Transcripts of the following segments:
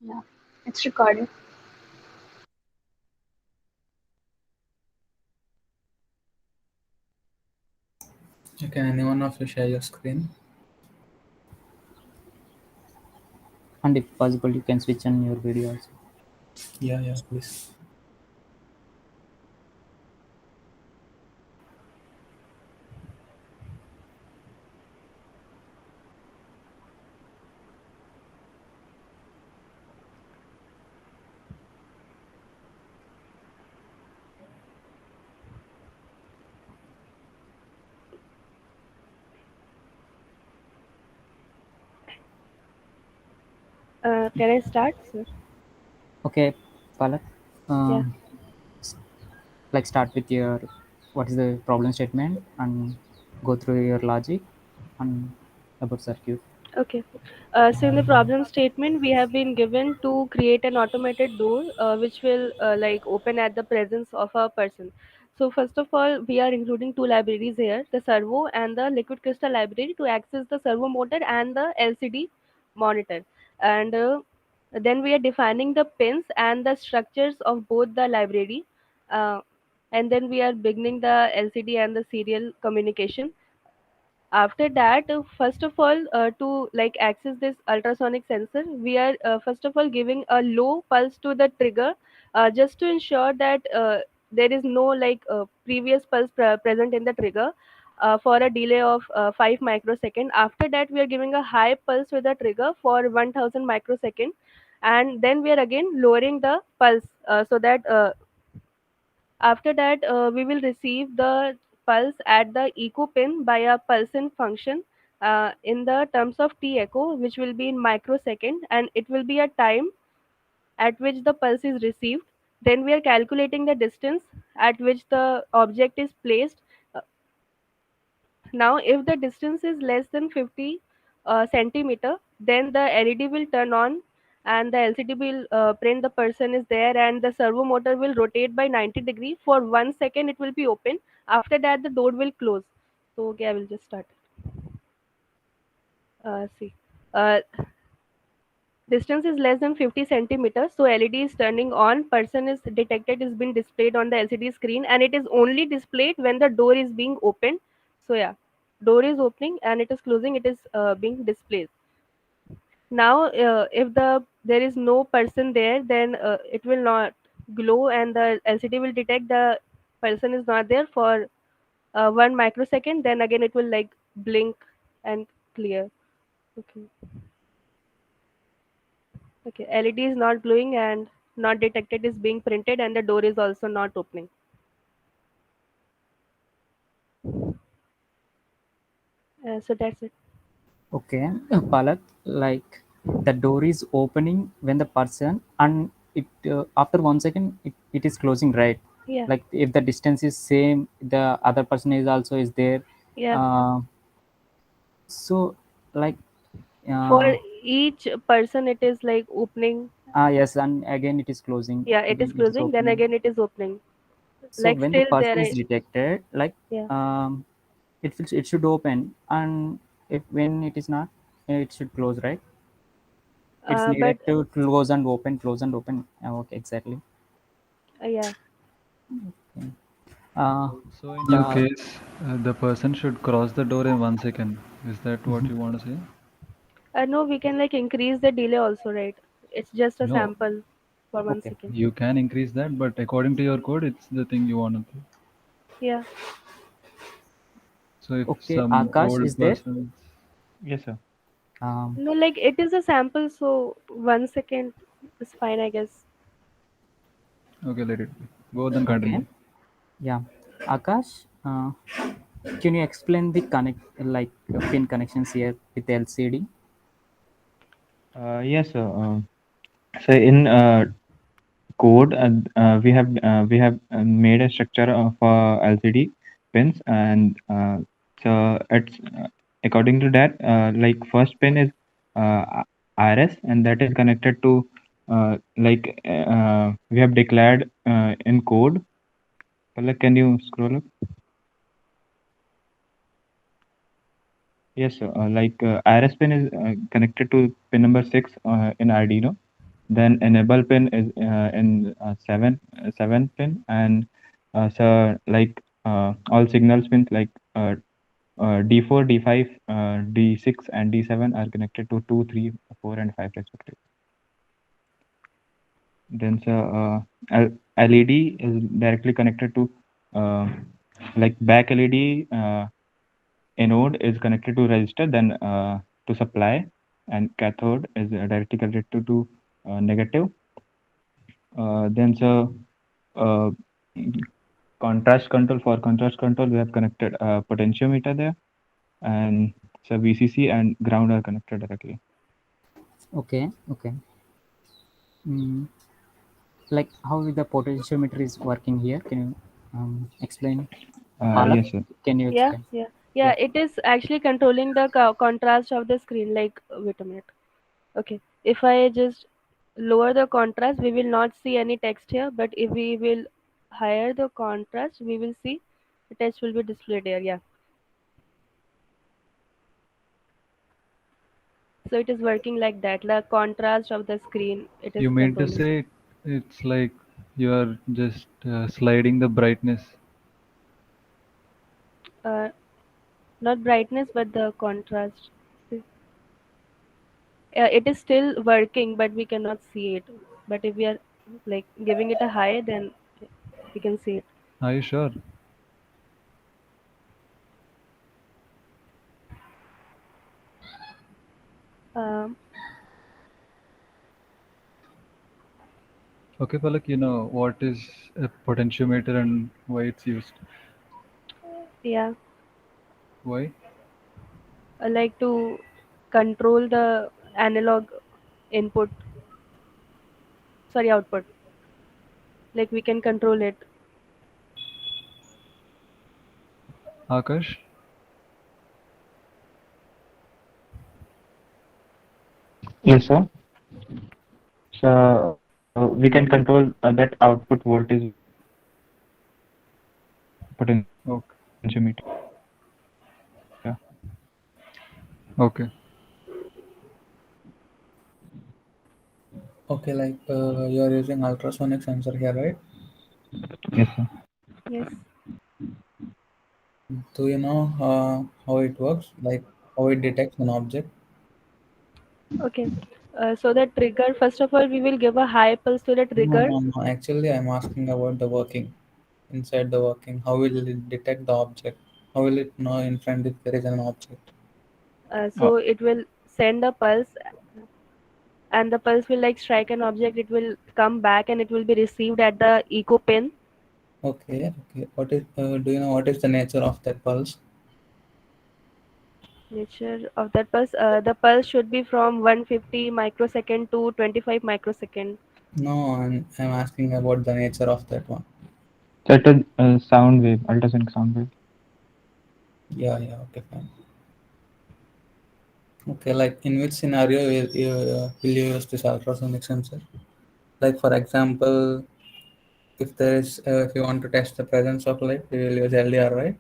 Yeah, it's recording. Okay, anyone of you share your screen? And if possible, you can switch on your video also. Yeah, please. Can I start, sir? Okay, Palak, Yeah. um, like start with your what is the problem statement and go through your logic and about circuit. Okay. So in the problem statement, we have been given to create an automated door which will like open at the presence of a person. So first of all, we are including two libraries here, the servo and the liquid crystal library to access the servo motor and the LCD monitor. And then we are defining the pins and the structures of both the library. Uh, and then we are beginning the LCD and the serial communication. After that, first of all, to like access this ultrasonic sensor, we are first of all giving a low pulse to the trigger, just to ensure that there is no like previous pulse present in the trigger, for a delay of 5 microsecond. After that, we are giving a high pulse with the trigger for 1000 microsecond, and then we are again lowering the pulse, so that after that, we will receive the pulse at the echo pin by a pulse-in function in the terms of t echo, which will be in microsecond, and it will be a time at which the pulse is received. Then we are calculating the distance at which the object is placed. Uh, Now, if the distance is less than 50 centimeter, then the LED will turn on and the LCD will print the person is there, and the servo motor will rotate by 90 degree. For 1 second, it will be open. After that, the door will close. So, okay, I will just start. See. Uh, Distance is less than 50 centimeters, so LED is turning on. Person is detected is being displayed on the LCD screen, and it is only displayed when the door is being opened. So yeah, door is opening and it is closing. It is being displayed. Now, if there is no person there, then it will not glow, and the LCD will detect the person is not there for 1 microsecond. Then again, it will like blink and clear. Okay. Okay, LED is not glowing and not detected is being printed, and the door is also not opening. So that's it. Okay, Palak, like the door is opening when the person and it after 1 second it is closing, right? Yeah, Like if the distance is same, the other person is also is there. yeah. Uh, so like For uh, each person, it is like opening. yes, and again it is closing. Yeah, it is Again it is closing. Then opening. again, it is opening. So Like when the still person there. is detected, like Yeah. it should open, and if when it is not, it should close, right? It's But needed to close and open, close and open. Okay, exactly. yeah. Okay. Uh, So in your yeah. case, the person should cross the door in 1 second. Is that what Mhm. you want to say? No, we can like increase the delay also, right? It's just a No, sample for one Okay. second. you can increase that, but according to your code, it's the thing you want to do. Yeah. So if Okay. some Akash is old there. person, yes, sir. Um, No, like it is a sample, so 1 second is fine, I guess. Okay, let it be. Go then okay. continue. Yeah. Akash, can you explain the connect like pin connections here with LCD? Yes, sir. So in code, we have made a structure of LCD pins, and it's according to that, like first pin is RS, and that is connected to we have declared in code. Like, can you scroll up? Yes, sir. RS pin is connected to pin number 6 in Arduino, then enable pin is in 7 pin, and so like all signals pins like D4, D5, D6, and D7 are connected to 2, 3, 4, and 5 respectively. Then LED is directly connected to like back LED anode is connected to resistor, then to supply, and cathode is directly connected to negative. Then uh, contrast control, for contrast control we have connected a potentiometer there, and so VCC and ground are connected directly. Okay. Mm, like how the potentiometer is working here? Can you explain? Palak, Yes, sir. can you Yeah, explain? yeah, Yeah. yeah. It is actually controlling the contrast of the screen. Like, wait a minute. Okay, if I just lower the contrast, we will not see any text here. But if we will higher the contrast, we will see the text will be displayed here. Yeah. So it is working like that. The contrast of the screen, it is You mean to controlling. say it's like you are just sliding the brightness? Uh, Not brightness, but the contrast. See? It is still working, but we cannot see it. But if we are like giving it a high, then we can see it. Are you sure? Um, Okay, Palak, you know what is a potentiometer and why it's used? yeah, Why? like to control the analog input, sorry, output. Like we can control it. Akash? Yes, sir. So we can control that output voltage Okay. potentiometer. Yeah. Okay. Okay, like you are using ultrasonic sensor here, right? Yes, sir. Yes. Do you know how it works? Like how it detects an object? Okay. So the trigger, first of all, we will give a high pulse to the No, trigger. no, no. Actually, I'm asking about the working. Inside the working, how will it detect the object? How will it know in front if there is an object? So it will send a pulse, and the pulse will like strike an object. It will come back, and it will be received at the echo pin. Okay, okay. What is? Do you know what is the nature of that pulse? Nature of that pulse. The pulse should be from 150 microsecond to 25 microsecond. No, I'm asking about the nature of that one. So it is sound wave, ultrasonic sound wave. Yeah, yeah. Okay, fine. Okay, like in which scenario will you use this ultrasonic sensor? Like for example, if you want to test the presence of light, we will use LDR, right?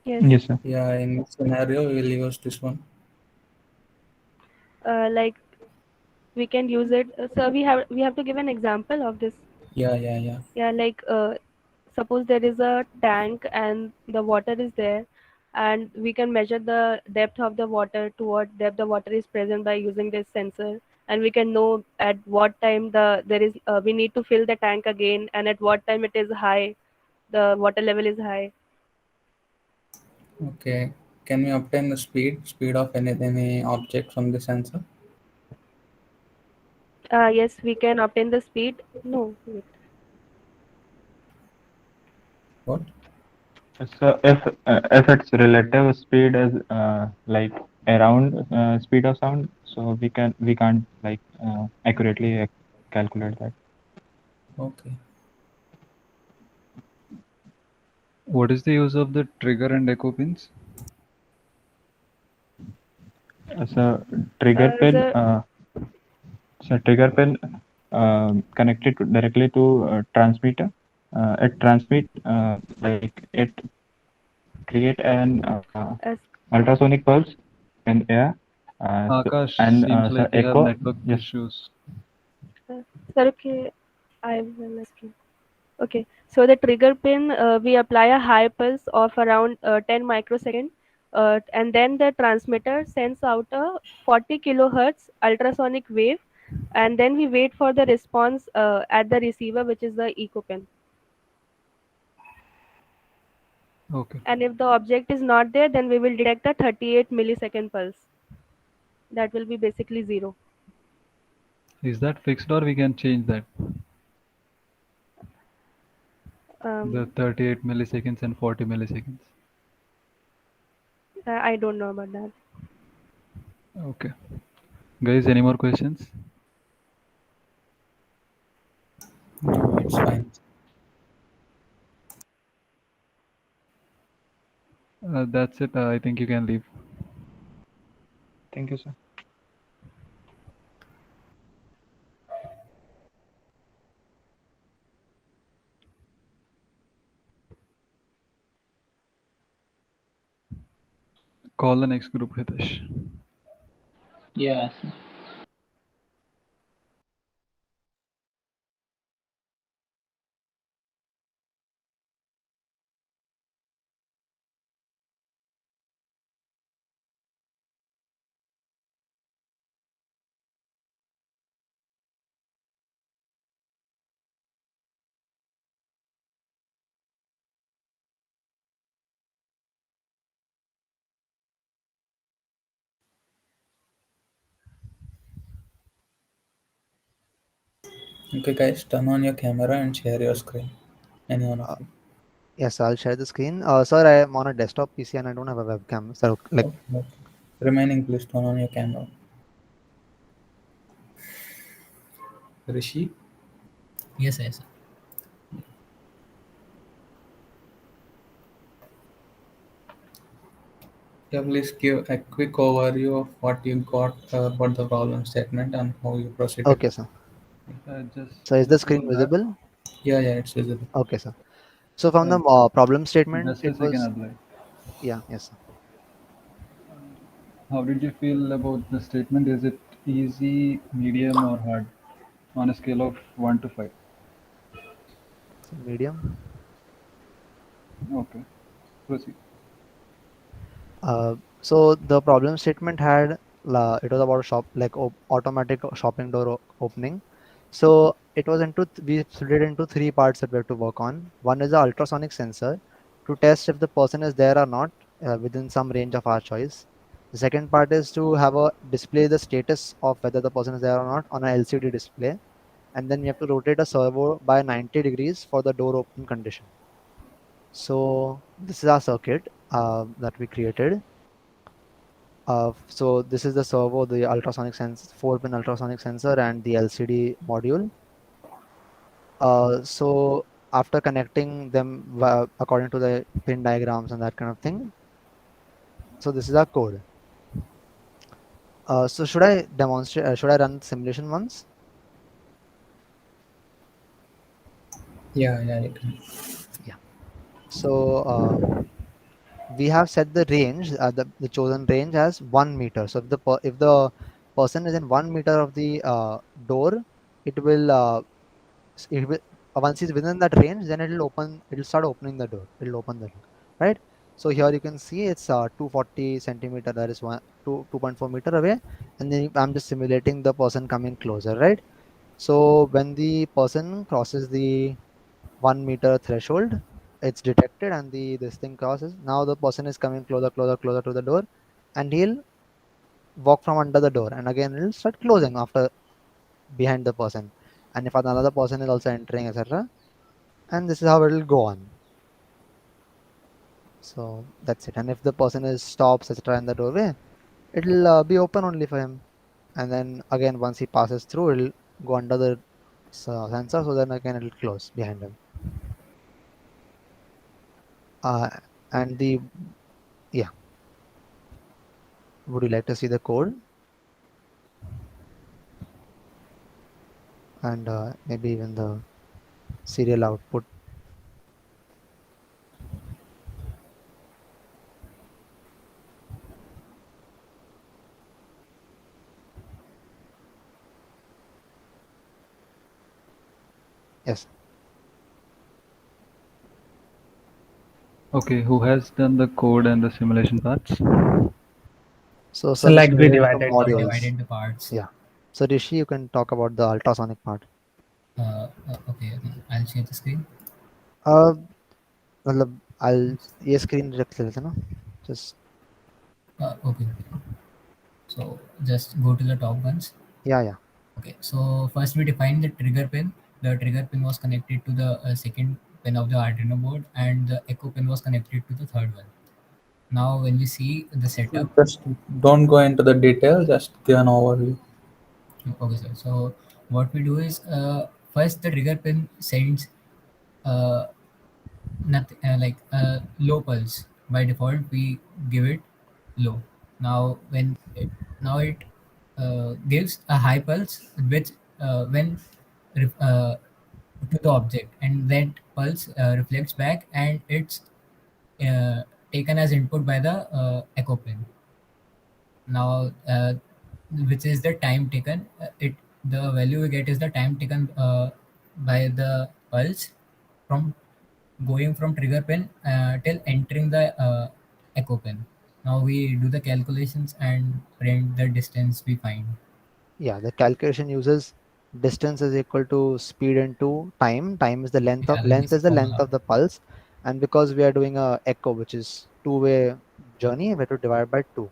Yes. Yes, sir. Yeah, in which scenario we will use this one? Like we can use it. So we have to give an example of this. Yeah, yeah, yeah. Yeah, like suppose there is a tank and the water is there, and we can measure the depth of the water to what depth the water is present by using this sensor, and we can know at what time there is we need to fill the tank again, and at what time it is high, the water level is high. Okay. Can we obtain the speed of any object from the sensor? Yes, we can obtain the speed. No, wait. What? So if its relative speed is like around speed of sound, so we can't like accurately calculate that. Okay. What is the use of the trigger and echo pins? So trigger pin, So trigger pin connected directly to transmitter. It transmit like it create an as ultrasonic pulse in air. Akash, And seems so like you have echo. network Yes. issues. Sir, okay, I will explain. Okay, so the trigger pin, we apply a high pulse of around 10 microsecond, and then the transmitter sends out a 40 kilohertz ultrasonic wave, and then we wait for the response at the receiver, which is the echo pin. Okay. And if the object is not there, then we will detect a 38 millisecond pulse. That will be basically zero. Is that fixed or we can change that? The Um, 38 milliseconds and 40 milliseconds. I don't know about that. Okay. Guys, any more questions? No, it's fine. That's it. I think you can leave. Thank you, sir. Call the next group, Hitesh. Yes. Okay, guys, turn on your camera and share your screen. Any one of you. Yes, I'll share the screen. Sir, I am on a desktop PC and I don't have a webcam. So, like, Okay, okay. Remaining, please turn on your camera. Rishi, Yes, yes. yeah, please give a quick overview of what you got about the problem statement and how you proceeded. okay, sir. Just So, is the before screen that, visible? Yeah, yeah, it's visible. Okay, sir. So, from uh, the problem statement, just a it second, was, Abhay. yeah, yes, sir. How did you feel about the statement? Is it easy, medium, or hard on a scale of 1 to 5? So, medium. Okay, proceed. So, the problem statement had, it was about shop, like automatic shopping door opening. So, it was we split it into three parts that we have to work on. One is the ultrasonic sensor to test if the person is there or not within some range of our choice. The second part is to have a display the status of whether the person is there or not on a LCD display. And then we have to rotate a servo by 90 degrees for the door open condition. So this is our circuit that we created. So this is the servo, the ultrasonic sense, 4-pin ultrasonic sensor, and the LCD module. So after connecting them according to the pin diagrams and that kind of thing, so this is our code. So should I demonstrate? Should I run the simulation once? Yeah, yeah, you can. Yeah. So we have set the range, the chosen range as 1 meter. So if the person is in 1 meter of the door, it will it will once he's within that range, then it'll start opening the door. It'll open the door, right? So here you can see it's 240 centimeter. That is 2.4 meter away, and then I'm just simulating the person coming closer, right? So when the person crosses the 1 meter threshold, it's detected and the this thing crosses. Now the person is coming closer to the door, and he'll walk from under the door, and again it'll start closing after behind the person. And if another person is also entering, etc., and this is how it will go on. So that's it. And if the person is stops, etc., in the doorway, it'll be open only for him. And then again, once he passes through, it'll go under the sensor, so then again it'll close behind him. Uh, and the yeah, would you like to see the code and maybe even the serial output? Yes. Okay, who has done the code and the simulation parts? So So sir, this like is we related to divided the modules. Divided the parts. Yeah. So Rishi, you can talk about the ultrasonic part. Okay, I'll share the screen. मतलब I'll ये screen रख लेते हैं ना, just Okay. So just go to the top ones. yeah. Okay, so first we defined the trigger pin. The trigger pin was connected to the second pin of the Arduino board, and the echo pin was connected to the third one. Now, when we see the setup, Just don't go into the detail, just give an overview. okay, sir. So what we do is first the trigger pin sends uh, nothing like low pulse. By default, we give it low. Now, now it gives a high pulse, which when ref- uh, to the object, and that pulse reflects back, and it's uh, taken as input by the echo pin. Now, which is the time taken. It The value we get is the time taken by the pulse from going from trigger pin till entering the echo pin. Now we do the calculations and print the distance we find. Yeah, the calculation uses distance is equal to speed into time. Time is the length of Yeah, with length this is the length formula. of the pulse, and because we are doing a echo, which is two-way journey, we have to divide by 2.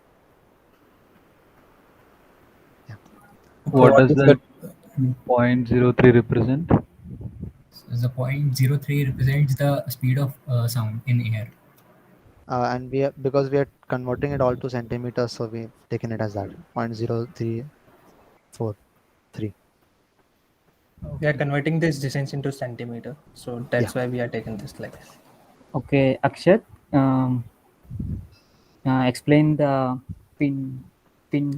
Yeah. Okay, What what does is that that? 0.03 represent? So the 0.03 represents the speed of sound in air. And because we are converting it all to centimeters, so we've taken it as that 0.0343. We are converting this distance into centimeter, so Yeah. that's why we are taking this like this. Okay, Akshat, explain the pin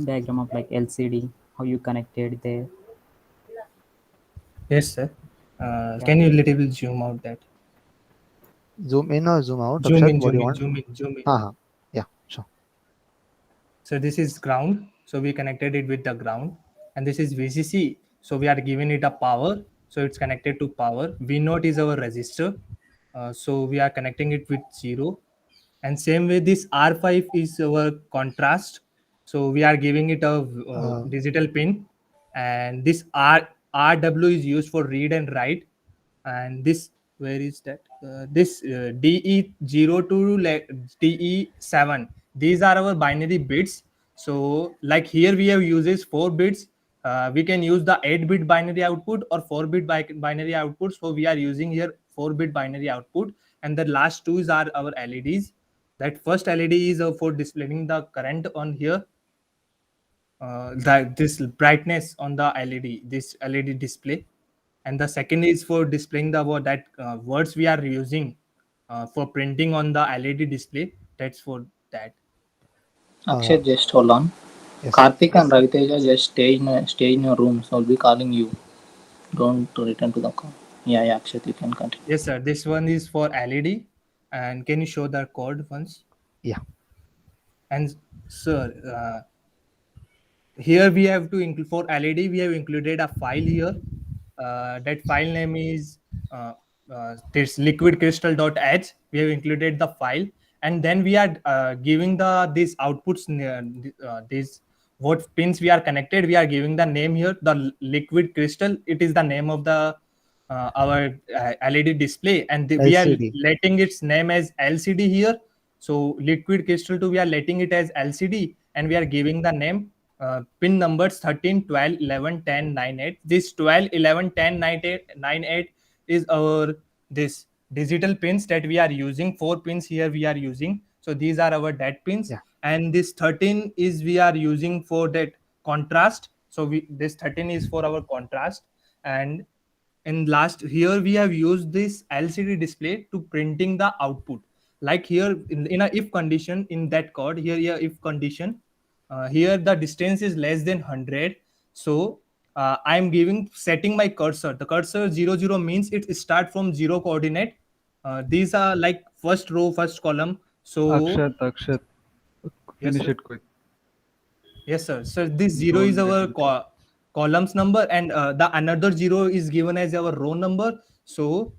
diagram of like LCD, how you connected there. Yes, sir. Yeah. Can you little bit zoom out that? Zoom in or zoom out, Zoom Akshat? in, What do zoom you in, want? zoom in, zoom in. Yeah, sure. So this is ground. So we connected it with the ground, and this is VCC. So we are giving it a power. So it's connected to power. V naught is our resistor. So we are connecting it with 0. And same way, this R5 is our contrast. So we are giving it a digital pin, and this RW is used for read and write. And this, where is that? This DE0 to DE7. These are our binary bits. So like here we have uses 4 bits. We can use the 8-bit binary output or 4-bit binary output. So we are using here 4-bit binary output, and the last two are our LEDs. That first LED is for displaying the current on here. This brightness on the LED, this LED display, and the second is for displaying the word that words we are using for printing on the LED display. That's for that. Akshay, just hold on. Yes. Karthik and Raviteja, just stay in your room. So I'll be calling you. Don't return to the call. Yeah, Akshay, you can continue. Yes, sir. This one is for LED, and can you show the code once? Yeah. And sir, here we have to include for LED. We have included a file here. That file name is this liquidcrystal.h. We have included the file, and then we are giving these outputs. These what pins we are connected. We are giving the name here. The liquid crystal. It is the name of the our LED display, and we are LCD. letting its name as LCD here. So liquid crystal 2, we are letting it as LCD, and we are giving the name pin numbers 13, 12, 11, 10, 9, 8. This 12, 11, 10, 9, 8, 9, 8 is our this digital pins that we are using. 4 pins here we are using. So these are our dead pins. Yeah. And this 13 is we are using for that contrast. So this 13 is for our contrast. And in last here we have used this LCD display to printing the output. Like here in a if condition, in that code here if condition, here the distance is less than 100. So I'm giving setting my cursor. The cursor 00 means it start from 0 coordinate. These are like first row, first column. So Akshat, yes, finish sir. it quick. Yes, sir. So this 0 is Don't get our into. columns number, and the another 0 is given as our row number. So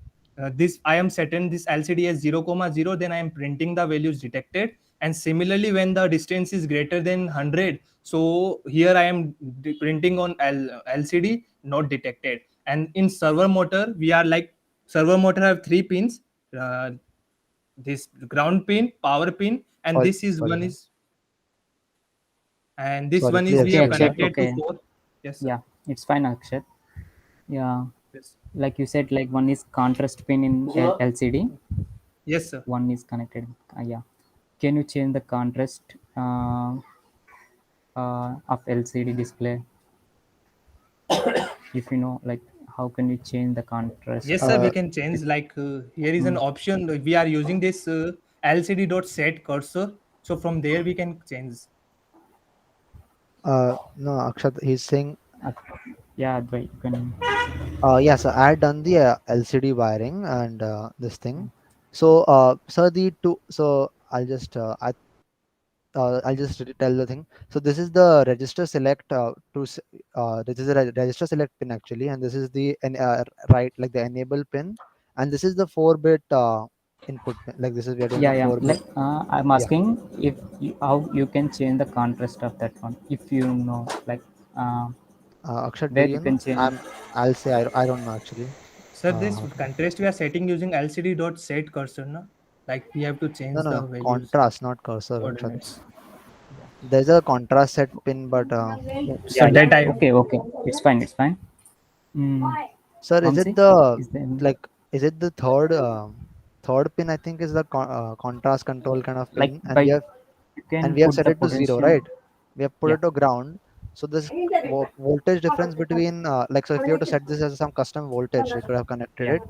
this I am setting this LCD as 0,0, then I am printing the values detected. And similarly, when the distance is greater than 100, so here I am printing on LCD not detected. And in servo motor, we are like, servo motor have 3 pins, uh, this ground pin, power pin, and Sorry, this is sorry, one sir. is, and this Sorry, one is please we Okay, have explain Akshat. that. connected to Okay. 4. Yes, sir. Yeah, it's fine, Akshat. Yeah, Yes. like you said, like one is contrast pin in LCD, Yes, sir. one is connected. Yeah. Can you change the contrast of LCD display? If you know, like, how can you change the contrast? Yes, sir. We Uh, can change. Like here is an Mm. option. We are using this LCD dot set cursor. So from there we can change. no, Akshat, he's saying, Uh, yeah, Advait, you can. yeah, so I had done the LCD wiring and this thing. So, so the two, so I'll just tell the thing. So this is the register select this is the register select pin actually, and this is the right, like the enable pin, and this is the 4-bit input pin. Like this is, we are doing Yeah, a yeah. 4-bit. Like, I'm Yeah. asking if you, how you can change the contrast of that one. If you know, like, uh, Akshat, do where you you know? can change. I'll say I don't know actually. Sir, this How to, contrast we are setting using LCD dot set cursor. Na? Like we have to no, change no, the no, values, contrast, not cursor, Akshat. coordinates. There's a contrast set pin, but So Yeah, yeah. that I Okay, okay. It's fine. It's fine. Mm. sir, is it Vamsi, the is there? like is it the third pin? I think is the contrast control kind of Like, pin, by you and can we have put set the it to 0, potential. right? We have put Yeah. it to ground. So this voltage difference between like, so if you have to set this as some custom voltage, we could have connected Yeah. it,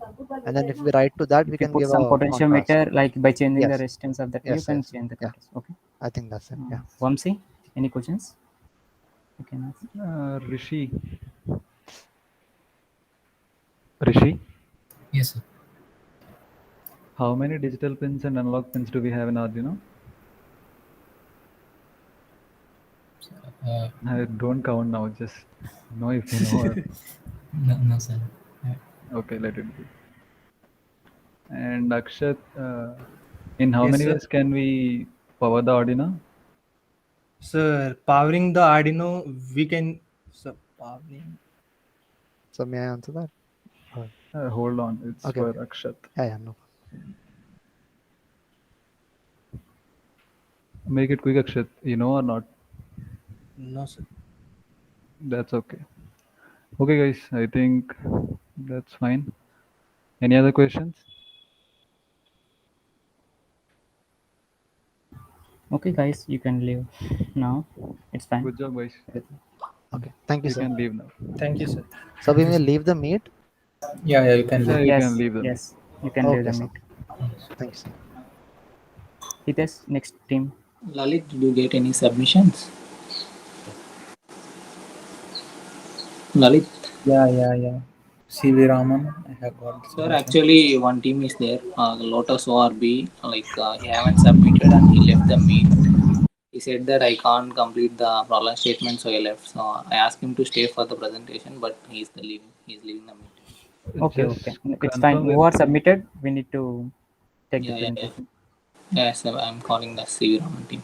and then if we write to that, we If you can put give some a contrast. potentiometer, like by changing the Yes, resistance of that, you yes, can yes. change the Yeah, contrast. Okay. I think that's it. Yeah. Vamsi, any questions? You can ask. Rishi, Yes, sir. how many digital pins and analog pins do we have in Arduino? Uh, I don't count now, just know if you know. no, no, sir. Okay, let it be. And Akshat, in how yes, many sir. ways can we power the Arduino? Sir, powering the Arduino, we can. So powering. So may I answer that? Hold on, it's Okay, for okay. Akshat. Yeah, no. Make it quick, Akshat. You know or not? No, sir. That's okay. Okay, guys, I think that's fine. Any other questions? Okay, guys, you can leave now. It's fine. Good job, guys. Okay, thank you, You sir. can leave now. Thank you, sir. So Thank we you, may sir. leave the meet. Yeah, yeah, you can Yeah, leave. you can Yes, leave them. yes, you can leave Okay, the sir. meet. Thank you, sir. Hitesh, next team. Lalit, did you get any submissions? Lalit, Yeah, yeah, yeah. CV Raman, I have got the sir, submission. actually, one team is there, Lotus ORB. He haven't submitted and he left the meet. He said that I can't complete the problem statement, so he left. So I asked him to stay for the presentation, but leaving. He's leaving the meet. Okay, okay. Just It's fine. confirm with. Who are submitted, we need to take the Yeah, yeah, yeah. presentation. Yes, I'm calling the CV Raman team.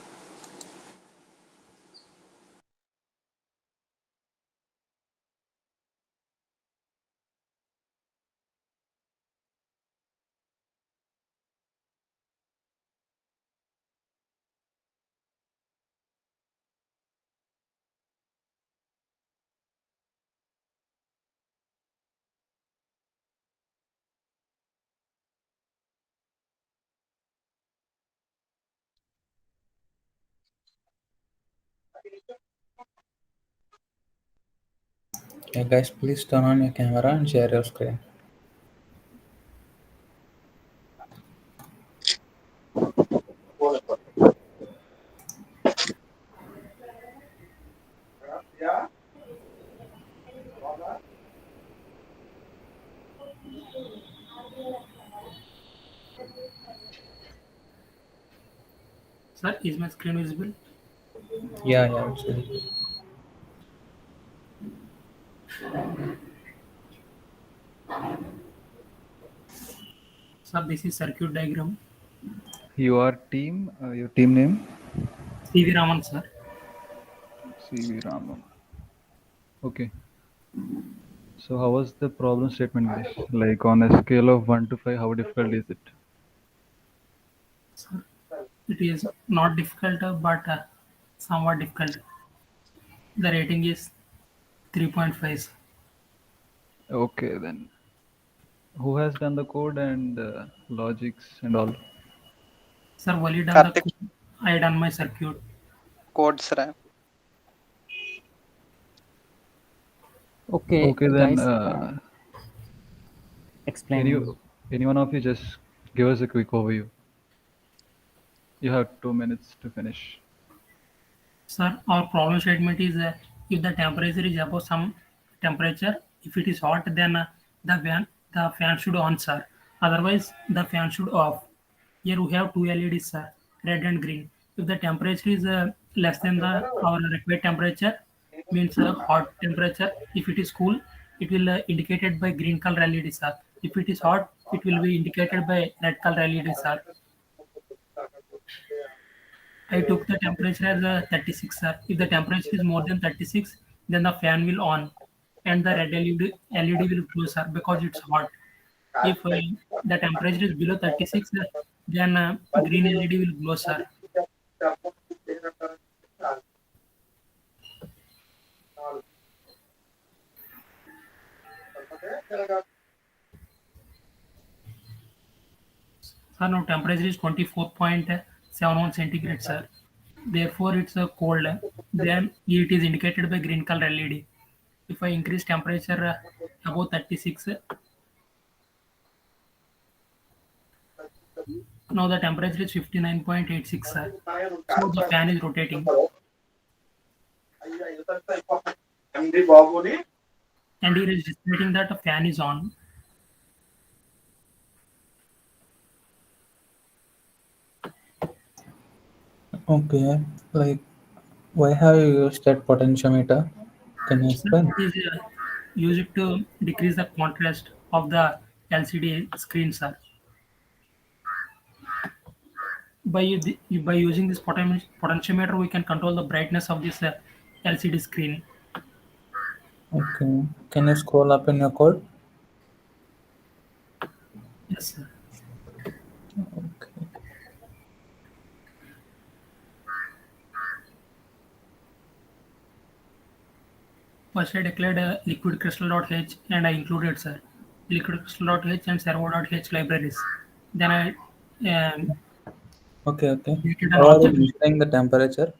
Yeah, guys, please turn on your camera and share your screen. Sir, is my screen visible? Yeah, yeah, it's ready. Sir, this is circuit diagram. Your team, your team name? CV Raman, sir. CV Raman. Okay. So how was the problem statement, guys? Like on a scale of 1 to 5, how difficult is it? Sir, it is not difficult, but somewhat difficult. The rating is 3.5. Sir. Okay, then. Who has done the code and logics and all? Sir, only done the Karthik, code. I done my circuit. codes, right? Okay, Okay, then guys, explain. any one of you just give us a quick overview. You have 2 minutes to finish. Sir, our problem statement is if the temperature is above some temperature, if it is hot, then the fan should on, sir. Otherwise, the fan should off. Here we have two LEDs, sir, red and green. If the temperature is less than the our required temperature, means hot temperature. If it is cool, it will indicated by green color LED, sir. If it is hot, it will be indicated by red color LED, sir. I took the temperature as 36, sir. If the temperature is more than 36, then the fan will on and the red LED will close, sir, because it's hot. If the temperature is below 36, then green LED will glow, sir. Sir, now temperature is 24.71 centigrade, sir. Therefore, it's cold. Then it is indicated by green color LED. If I increase temperature above 36, now the temperature is 59.86, sir. So the fan is rotating. And here is displaying that the fan is on. Okay, like why have you used that potentiometer? Can you Sir, explain? it is used to decrease the contrast of the LCD screen, sir. By using this potentiometer, we can control the brightness of this LCD screen. Okay, can you scroll up in your code? Yes, sir. Okay. First, I declared liquid crystal.h and I included, sir, liquid crystal.h and servo.h libraries. Then I Okay. created an How are you object. measuring the temperature?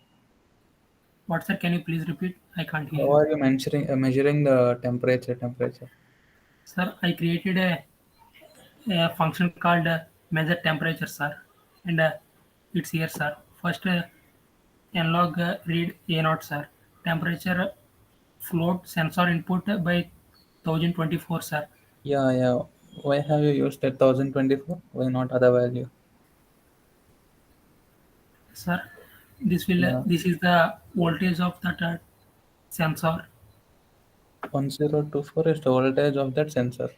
What, sir? Can you please repeat? I can't hear How you. are you measuring the temperature? Sir, I created a function called measure temperature, sir, and it's here, sir. First, analog read A naught, sir. Temperature float sensor input by 1024, sir. Yeah. Why have you used that 1024? Why not other value? Sir, Yeah, this is the voltage of that sensor. 1024 is the voltage of that sensor.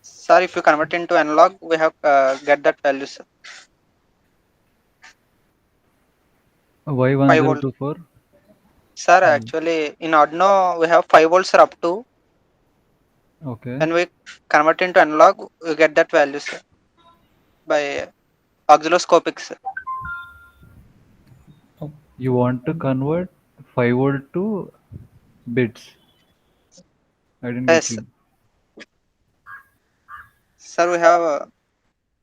Sir, if you convert into analog, we have get that value, sir. Why 5 volt. 1024? Sir, actually, in Arduino, we have 5 volts are up to. Okay. When we convert into analog, we get that value, sir, by oscilloscopic, sir. You want to convert 5 volt to bits. I didn't get Yes, you. sir, we have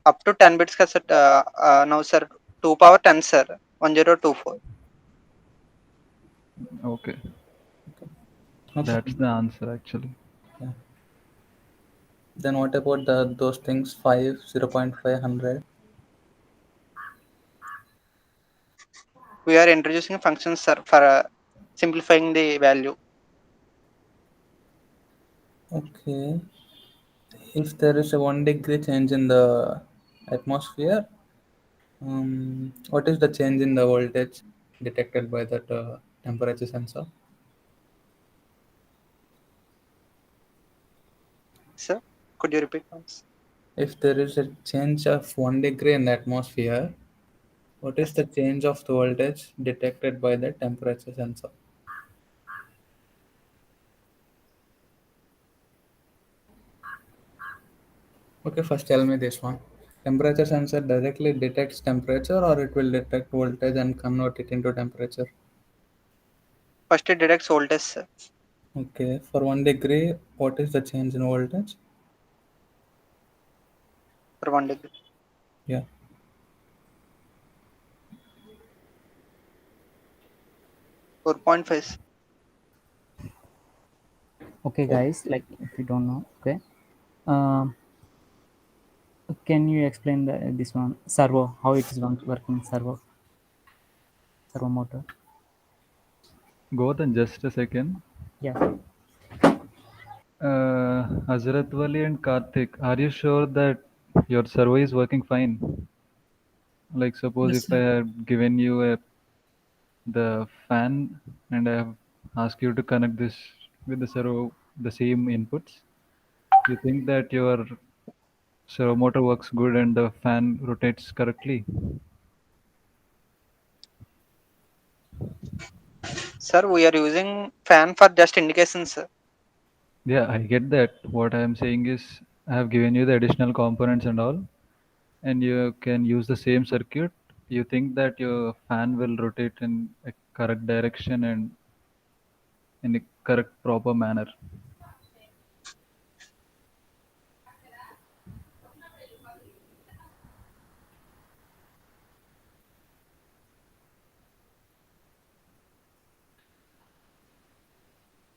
up to 10 bits, sir. Now, sir, 2 power 10, sir, 1024. Okay. Okay. That's the answer actually. Yeah. Then what about those things 5, 0.500? We are introducing functions, sir, for simplifying the value. Okay. If there is a 1 degree change in the atmosphere, what is the change in the voltage detected by that temperature sensor? Sir, could you repeat once? If there is a change of 1 degree in the atmosphere, what is the change of the voltage detected by the temperature sensor? Okay, first tell me this one. Temperature sensor directly detects temperature or it will detect voltage and convert it into temperature? First it detects voltage, sir. Okay, for 1 degree, what is the change in voltage? For 1 degree. Yeah. $4.5. Okay, guys, like if you don't know, okay, um, can you explain this one servo, how it is working, servo motor? Go then, just a second. Yeah. Hazrat Wali and Karthik, are you sure that your servo is working fine? Like suppose Yes, if I sir. have given you the fan and I have asked you to connect this with the servo, the same inputs, you think that your servo motor works good and the fan rotates correctly? Sir, we are using fan for just indications, sir. Yeah, I get that. What I am saying is I have given you the additional components and all, and you can use the same circuit. You think that your fan will rotate in a correct direction and in a correct proper manner.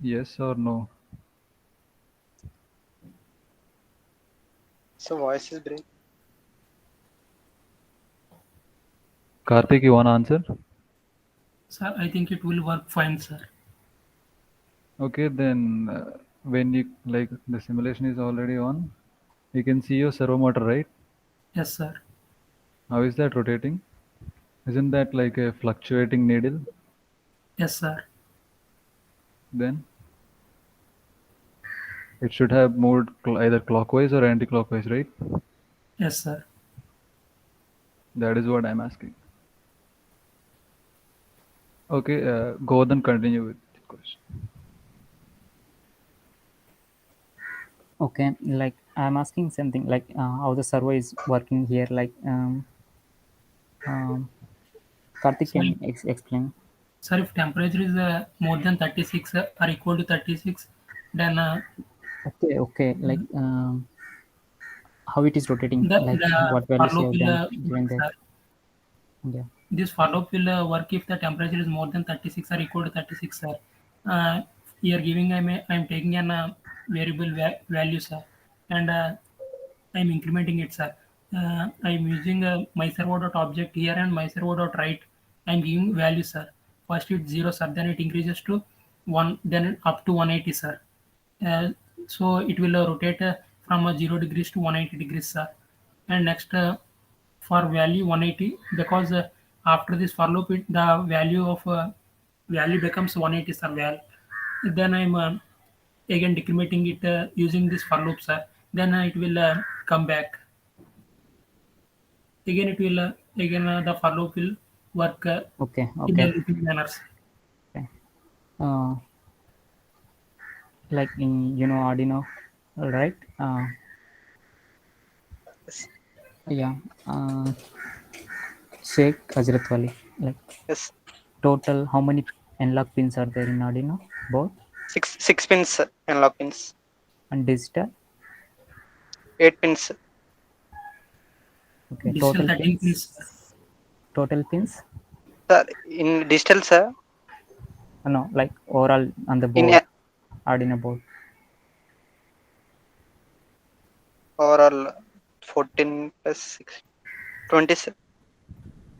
Yes or no? So voice is break. Karthik, you want to answer? Sir, I think it will work fine, sir. Okay, then when you like the simulation is already on, you can see your servo motor, right? Yes, sir. How is that rotating? Isn't that like a fluctuating needle? Yes, sir. Then it should have moved either clockwise or anti-clockwise, right? Yes, sir. That is what I'm asking. Okay, go then continue with the question. Okay, like I'm asking something like how the servo is working here, like Karthik Sir, can explain. sir, if temperature is more than 36 or equal to 36, then Okay, like how it is rotating, like the what values for you have will done work, given there. sir. Yeah. This follow-up will work if the temperature is more than 36 or equal to 36, sir. Here giving I'm taking an variable value, sir, and I'm incrementing it, sir. I'm using my servo dot object here and my servo dot right. I'm giving value, sir. First it's 0, sir. Then it increases to 1. Then up to 180, sir. Uh, so it will rotate from 0 degrees to 180 degrees, sir. And next for value 180, because after this for loop the value of value becomes 180, sir. Then I'm again decrementing it using this for loop, sir. Then it will come back again. It will again the for loop will work Okay, in a okay. looping manner, sir. Okay. Uh, like in Arduino, right? Yes. Yeah. Uh, Sheikh Hazrat Wali, like Yes. total how many analog pins are there in Arduino board? Six pins, sir. Analog pins. And digital? 8 pins. Okay, Digital total 13 pins. pins, sir. Total pins? Sir, in digital, sir. No, like overall on the In board, Arduino board. overall 14 plus 6, 20, sir.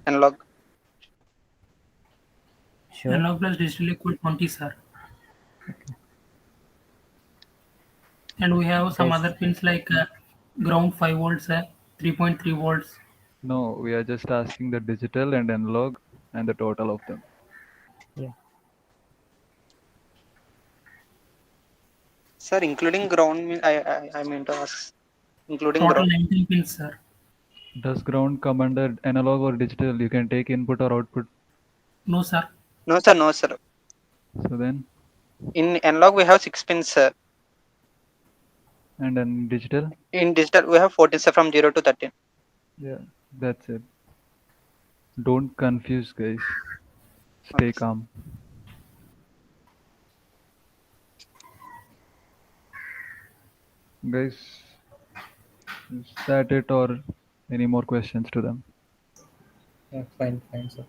Analog. Sure. Analog plus digital equal 20, sir. And we have some Yes. other pins like ground 5 volts, 3.3 volts. No, we are just asking the digital and analog and the total of them. Yeah. Sir, including ground, I mean to ask. including Total ground. 19 pins, sir. Does ground come under analog or digital? You can take input or output. No, sir. No, sir. No, sir. So then, In analog, we have 6 pins, sir. and then digital? In digital, we have 14, sir, from 0 to 13. Yeah, that's it. Don't confuse, guys. Stay Okay. calm. Guys, is that it or any more questions to them? Yeah, fine, fine, sir.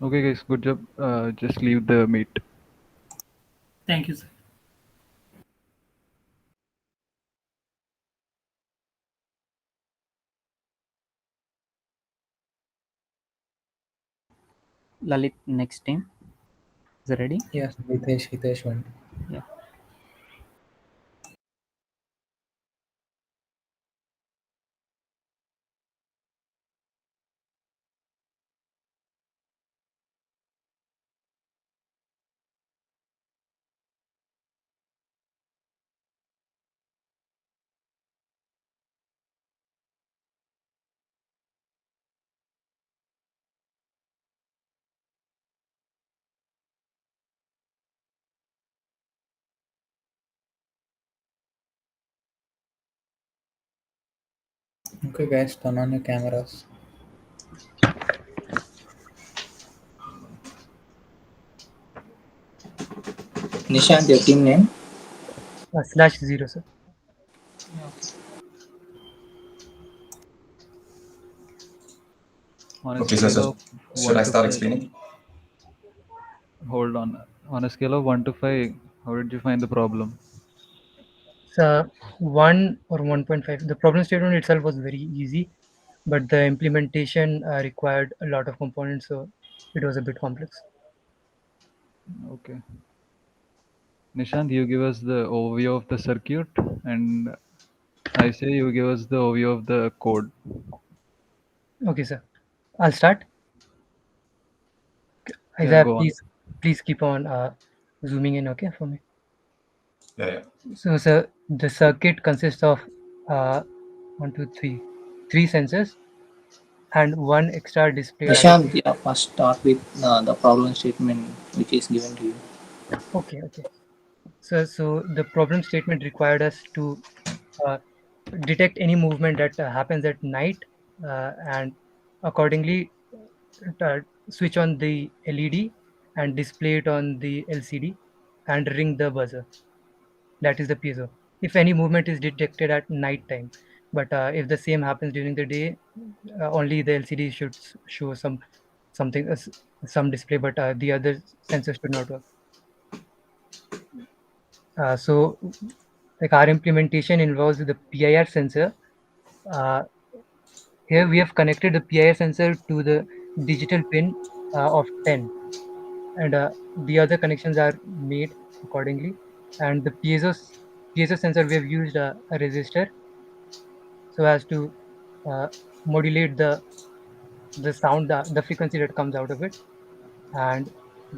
Okay, guys, good job. Just leave the meet. Thank you, sir. Lalit, next team. Is it ready? Yes, Hitesh went. Yeah. Okay, guys, turn on your cameras. Nishant, your team name? /0, sir. On a Okay, scale so of should 1 I to start 5, explaining? hold on. On a scale of 1 to 5, how did you find the problem? So 1 or 1.5. The problem statement itself was very easy, but the implementation required a lot of components, so it was a bit complex. Okay. Nishant, you give us the overview of the circuit, and I say you give us the overview of the code. Okay, sir. I'll start. Yeah, Isaiah, go on. please keep on zooming in, okay, for me. Yeah. So, sir, the circuit consists of uh, 1, 2, 3, 3 sensors and one extra display at. Nishant, yeah, first start with the problem statement which is given to you. Okay. So the problem statement required us to uh, detect any movement that happens at night, and accordingly uh, switch on the LED and display it on the LCD and ring the buzzer. That is the piezo. If any movement is detected at night time, but if the same happens during the day, only the LCD should show something some display, but the other sensors should not work. So like our implementation involves the PIR sensor. Uh, Here we have connected the PIR sensor to the digital pin of 10, and the other connections are made accordingly. And the piezo sensor, we have used a resistor so as to uh, modulate the sound, the frequency that comes out of it. And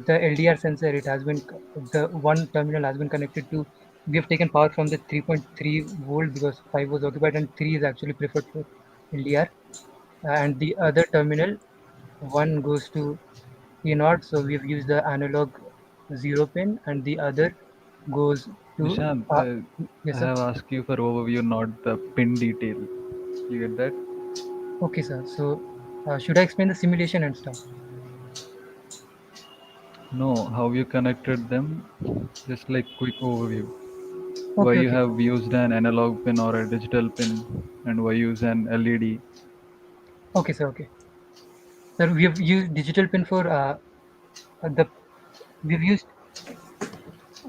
the LDR sensor, the one terminal has been connected to. We have taken power from the 3.3 volt because 5 was occupied, and 3 is actually preferred for LDR. And the other terminal, one goes to P0, so we've used the analog 0 pin, and the other goes to Nishant, yes, I sir. have asked you for overview, not the pin detail. You get that? Okay, sir. So should I explain the simulation and stuff? No, how you connected them, just like quick overview. Why Okay, you okay. have used an analog pin or a digital pin, and why use an LED. Okay, sir. Okay. Sir, we have used digital pin for the we've used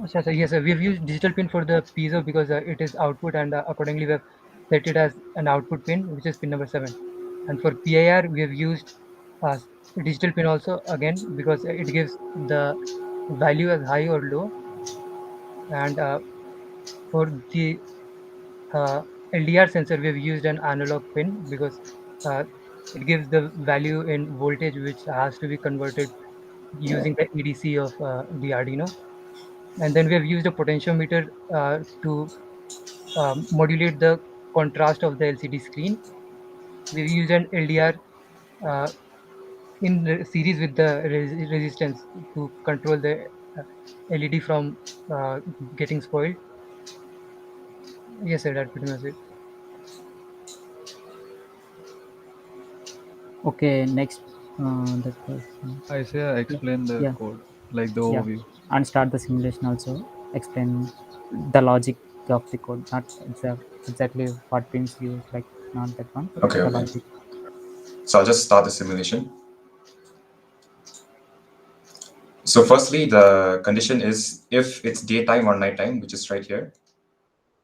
sir, sir, yes, sir. We've used digital pin for the piezo because it is output, and accordingly we have set it as an output pin, which is pin number 7. And for PIR, we have used uh, digital pin also again because it gives the value as high or low. And for the LDR sensor, we have used an analog pin because uh, it gives the value in voltage, which has to be converted using the EDC of the Arduino. And then we have used a potentiometer to modulate the contrast of the LCD screen. We used an LDR uh, in series with the resistance to control the LED from getting spoiled. Yes, sir, that pretty much it. Okay, next, the person. I say I Yeah, explain the yeah, code, like the yeah. overview. And start the simulation also. Explain the logic of the code, not exactly what pins use, like not that one. Okay, The okay. logic. So I'll just start the simulation. So firstly, the condition is if it's daytime or nighttime, which is right here.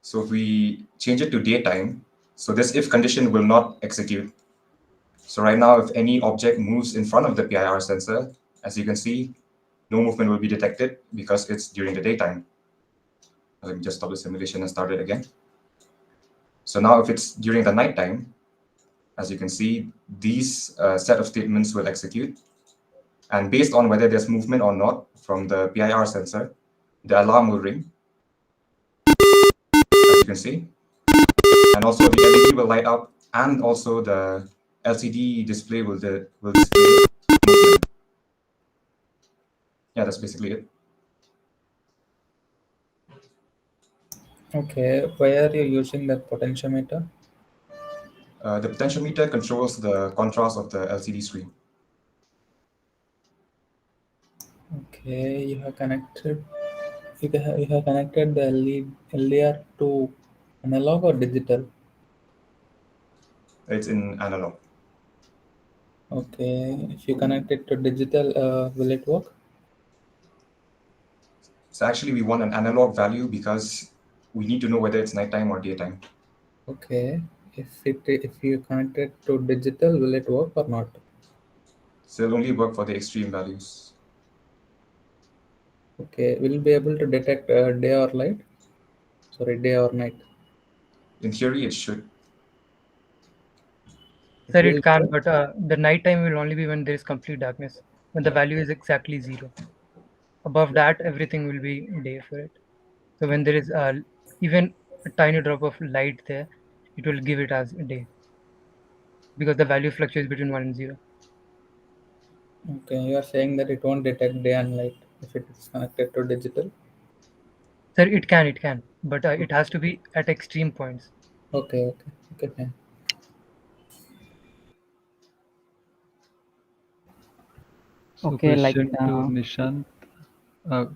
So if we change it to daytime, so this if condition will not execute. So right now, if any object moves in front of the PIR sensor, as you can see, no movement will be detected because it's during the daytime. Let me just stop the simulation and start it again. So now if it's during the nighttime, as you can see, these set of statements will execute. And based on whether there's movement or not from the PIR sensor, the alarm will ring, as you can see. And also the LED will light up, and also the LCD display will display movement. Yeah, that's basically it. Okay, why are you using that potentiometer? The potentiometer controls the contrast of the LCD screen. Okay, you have connected the LDR to analog or digital? It's in analog. Okay, if you connect it to digital, will it work? So actually, we want an analog value because we need to know whether it's nighttime or daytime. Okay, if you connect it to digital, will it work or not? So it'll only work for the extreme values. Okay, will you be able to detect day or light? Sorry, day or night? In theory, it should. It Sir, will it can, work? but the night time will only be when there is complete darkness, when the value is exactly 0. Above that, everything will be day for it. So when there is even a tiny drop of light there, it will give it as a day because the value fluctuates between 1 and 0. Okay, you are saying that it won't detect day and light if it is connected to digital? Sir, it can, but it has to be at extreme points. Okay, fine. So Okay, like question to Nishant. Uh,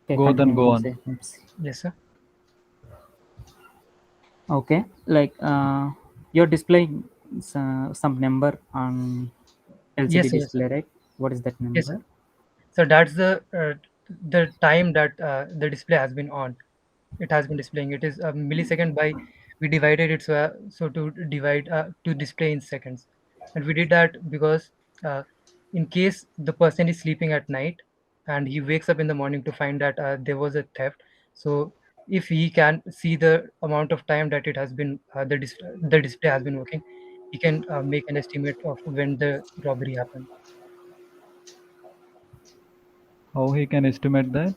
okay, go then continue. go on. Yes, sir. Okay, like you're displaying some number on LCD Yes, sir, yes, sir. display, right? What is that Yes, number? sir. So that's the time that the display has been on. It has been displaying. It is a millisecond by we divided it so to divide to display in seconds, and we did that because uh, in case the person is sleeping at night and he wakes up in the morning to find that there was a theft, so if he can see the amount of time that it has been the display has been working, he can make an estimate of when the robbery happened. How he can estimate that?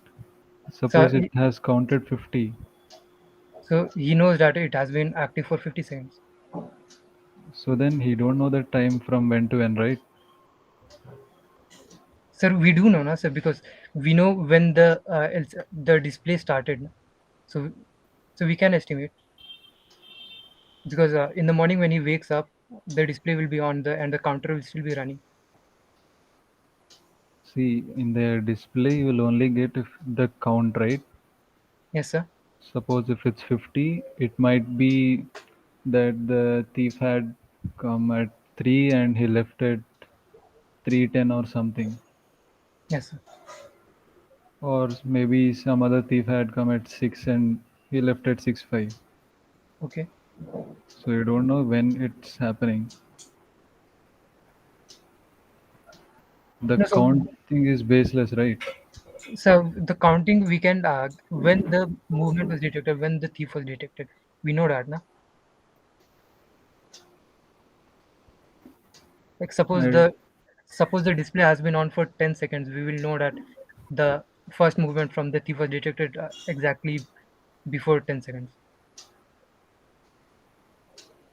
So Suppose it has counted 50. so he knows that it has been active for 50 seconds. So then he don't know the time from when to when, right? Sir, we do know, na, sir, because we know when the display started. Na. So, so we can estimate because in the morning when he wakes up, the display will be on and the counter will still be running. See, in the display you will only get if the count, right? Yes, sir. Suppose if it's 50, it might be that the thief had come at 3 and he left at 3:10 or something. Yes, sir. Or maybe some other thief had come at 6 and he left at 6:05. Okay. So you don't know when it's happening. The No, so count thing is baseless, right? so the counting we can when the movement was detected, when the thief was detected, we know that, na. Like I, suppose the display has been on for 10 seconds, we will know that the first movement from the thief was detected exactly before 10 seconds.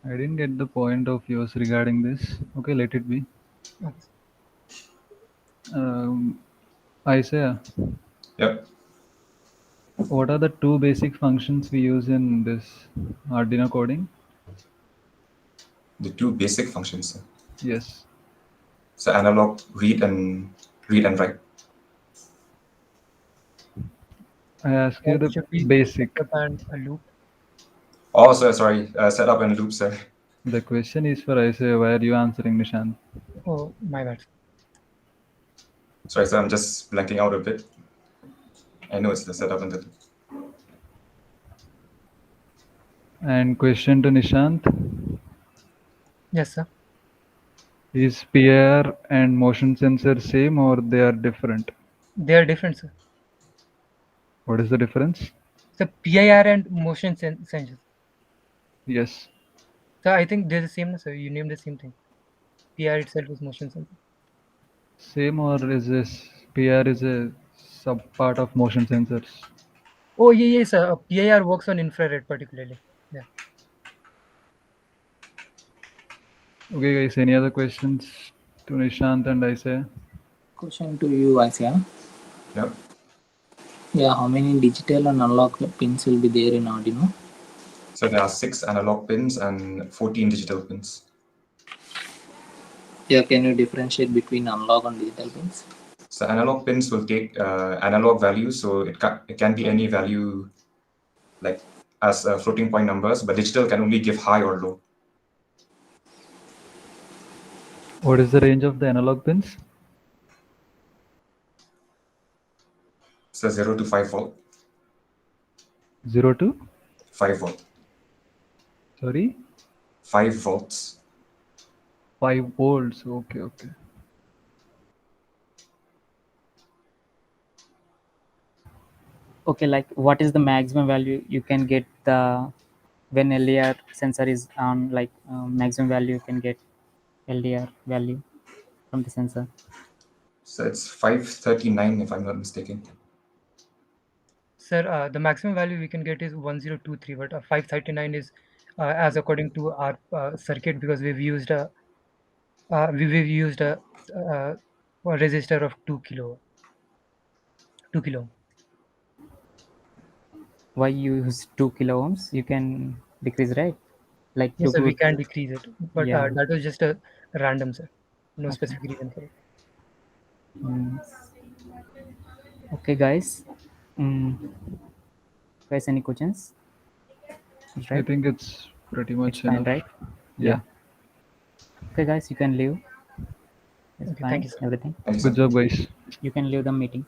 I didn't get the point of yours regarding this. Okay, let it be. Okay. Isaiah, Yep. what are the two basic functions we use in this Arduino coding? The two basic functions. Yes. So analog read and write. I ask you the Should we basic. set up a loop? Oh, sorry. Set up and loop, sir. The question is for Isaiah. Why are you answering, Nishant? Oh, my bad. Sorry, sir. I'm just blanking out a bit. I know it's the setup and the loop. And question to Nishant. Yes, sir. Is PIR and motion sensor same or they are different? They are different, sir. What is the difference? So PIR and motion sensors. Yes. So I think they're the same, sir. You named the same thing. PIR itself is motion sensor. Same, or is this PIR is a sub part of motion sensors? Oh, yeah, yes, sir. PIR works on infrared particularly. Yeah. Okay, guys. Any other questions to Nishant and Isaiah? Question to you, Isaiah. Yep. Yeah, how many digital and analog pins will be there in Arduino? So there are 6 analog pins and 14 digital pins. Yeah, can you differentiate between analog and digital pins? So analog pins will take analog values, so it can be any value, like as floating point numbers, but digital can only give high or low. What is the range of the analog pins? So 0 to 5 volt. 0 to 5 volt. Sorry? 5 volts. 5 volts. Okay, okay. Okay, like what is the maximum value you can get the when LDR sensor is on, like maximum value you can get LDR value from the sensor? So it's 539 if I'm not mistaken. Sir, the maximum value we can get is 1023, but 539 is as according to our circuit, because we've used a resistor of 2 kilo. Why you use 2 kilo ohms? You can decrease, right? Like Yes, sir, we put, can decrease it, but yeah. that was just a random, sir. No Okay. specific reason for it. Okay, guys. Guys, any questions? I think it's pretty much It's fine, enough. right? Yeah. Okay, guys, you can leave. It's Okay, fine. thank you, sir. Everything. Good job, guys. You can leave the meeting.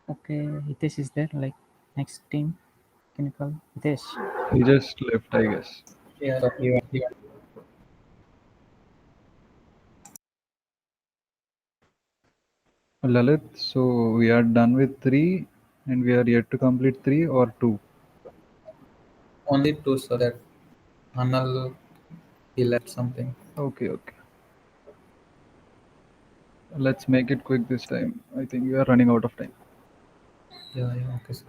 Okay, Hitesh is there. Like next team, can you call Hitesh? He just left, I guess. Yeah. Lalit, so we are done with 3 and we are yet to complete 3 or 2? Only 2, so that Anal, he left something. Okay, okay. Let's make it quick this time. I think we are running out of time. Yeah, okay, sir.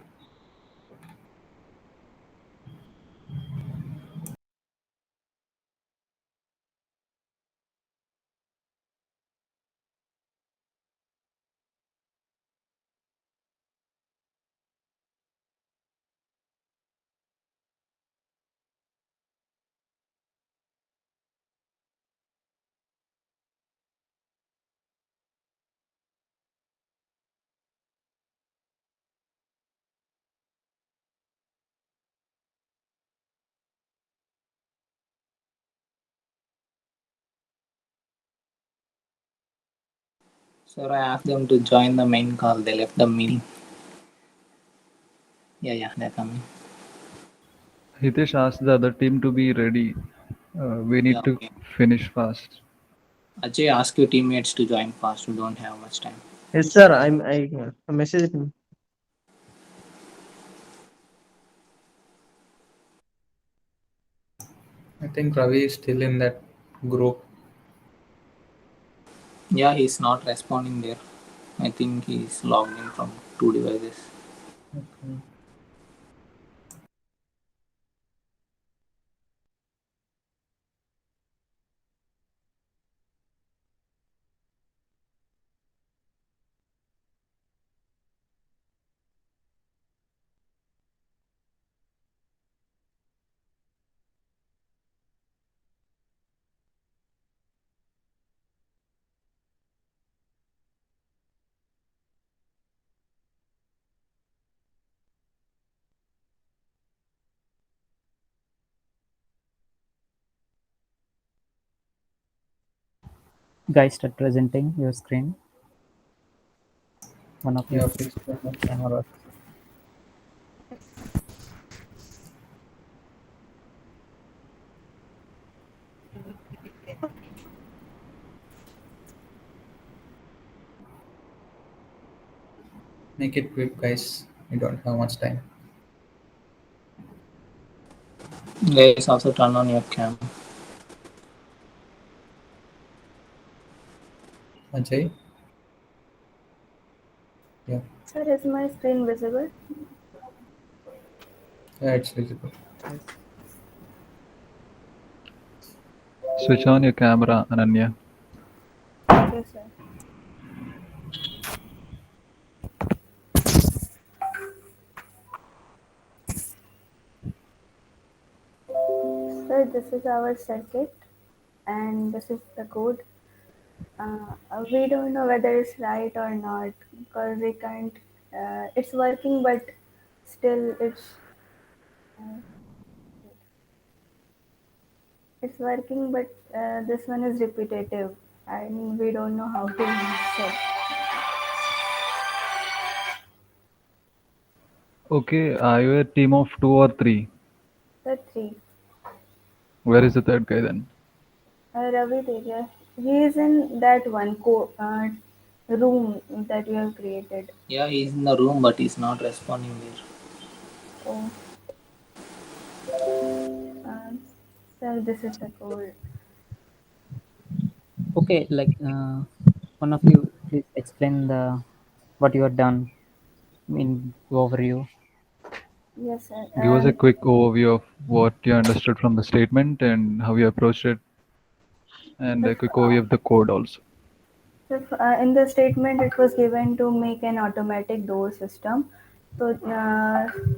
Sir, I asked them to join the main call. They left the meeting. Yeah, they're coming. Hitesh asked the other team to be ready. We need to finish fast. Ajay, ask your teammates to join fast. We don't have much time. Yes, sir. I messaged him. think Ravi is still in that group. Yeah, he's not responding there. I think he's logged in from two devices. Okay. Guys, start presenting your screen. One of Yeah, you. please turn on camera. Make it quick, guys. We don't have much time. Guys, also turn on your cam. Ajay? Yeah. Sir, is my screen visible? Yeah, it's visible. Yes. Switch on your camera, Ananya. Okay, sir. Sir, this is our circuit and this is the code. We don't know whether it's right or not because we can't. It's working, but still uh, it's working, but this one is repetitive, and we don't know how to set. Okay, are you a team of 2 or 3? The three. Where is the third guy then? Ravi Teja. He is in that one room that you have created. Yeah, he's in the room, but he's not responding there. Oh, sir, this is the code. Okay, like one of you, please explain the what you have done in overview. Yes, sir. Give us a quick overview of what you understood from the statement and how you approached it, and a quick overview of the code also. In the statement, it was given to make an automatic door system. So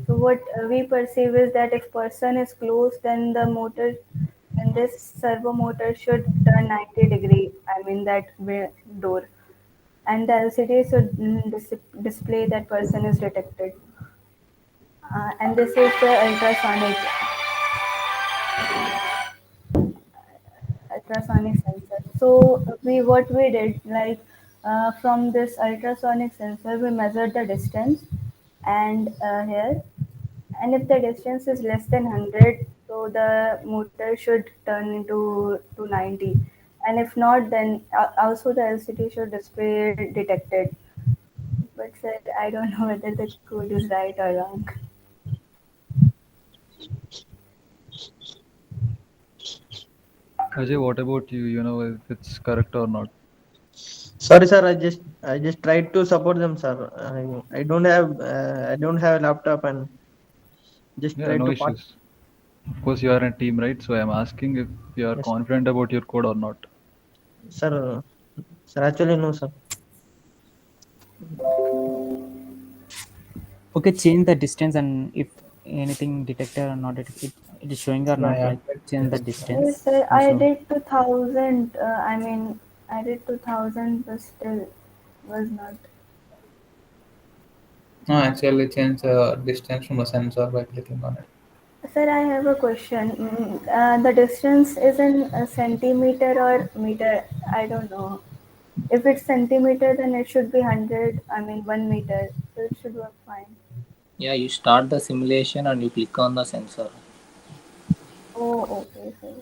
what we perceive is that if person is close, then the motor and this servo motor should turn 90 degree. I mean that door, and the LCD should display that person is detected. And this is the ultrasonic sensor. So we what we did like from this ultrasonic sensor we measured the distance and here, and if the distance is less than 100, so the motor should turn into to 90, and if not, then also the LCD should display detected. But sir, I don't know whether the code is right or wrong. Ajay, what about you? You know if it's correct or not? Sorry, sir. I just tried to support them, sir. I don't have a laptop and just Yeah, tried no to part. issues. Of course, you are a team, right? So I'm asking if you are Yes, confident about your code or not. sir. Sir, actually no, sir. Okay, change the distance and if anything detected or not detected, it is showing or Yeah, not. yeah. Like change the Yes, distance sir. and I show. did 2000. I mean, I did 2000, but still was not. No, actually change the distance from the sensor by clicking on it. Sir, I have a question. The distance is in a centimeter or meter? I don't know. If it's centimeter, then it should be 100. I mean, 1 meter. So it should work fine. Yeah, you start the simulation and you click on the sensor. Oh, okay, sir.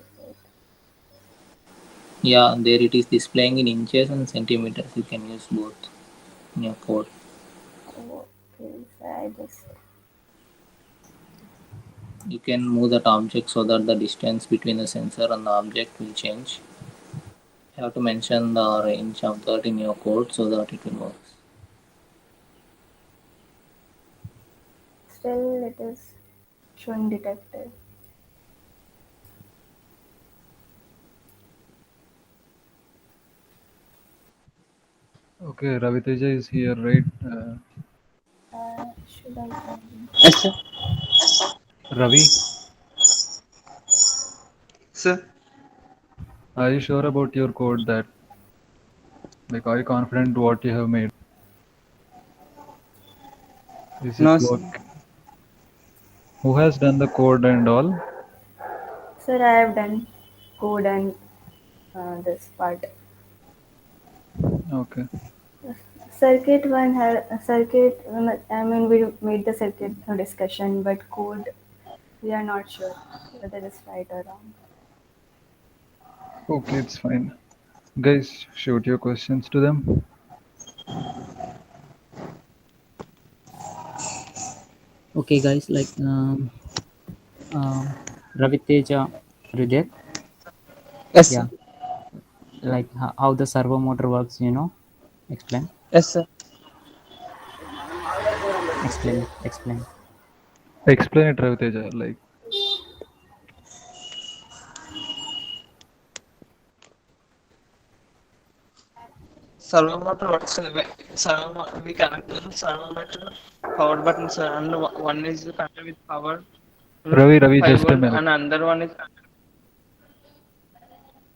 Yeah, there it is displaying in inches and centimeters. You can use both in your code. Okay, sir. I just. You can move that object so that the distance between the sensor and the object will change. You have to mention the range of that in your code so that it will work. Still, it is showing detected. Okay, Raviteja is here, right? Should I tell you? Yes, sir. Ravi, Sir. are you sure about your code? That, like, are you confident what you have made? Is it No, sir. work? Who has done the code and all? Sir, I have done code and this part. Okay. Circuit one had circuit. I mean, we made the circuit discussion, but code we are not sure whether it's right or wrong. Okay, it's fine. Guys, shoot your questions to them. Okay, guys, like Raviteja, are you there? Yes, Yeah, sir. like how the servo motor works, explain. Yes, sir. Explain. Explain it, Raviteja. Like, Servo motor works. We connect the servo motor power buttons, and one is connected with power Ravi, 5 just a volt, minute. and another one is.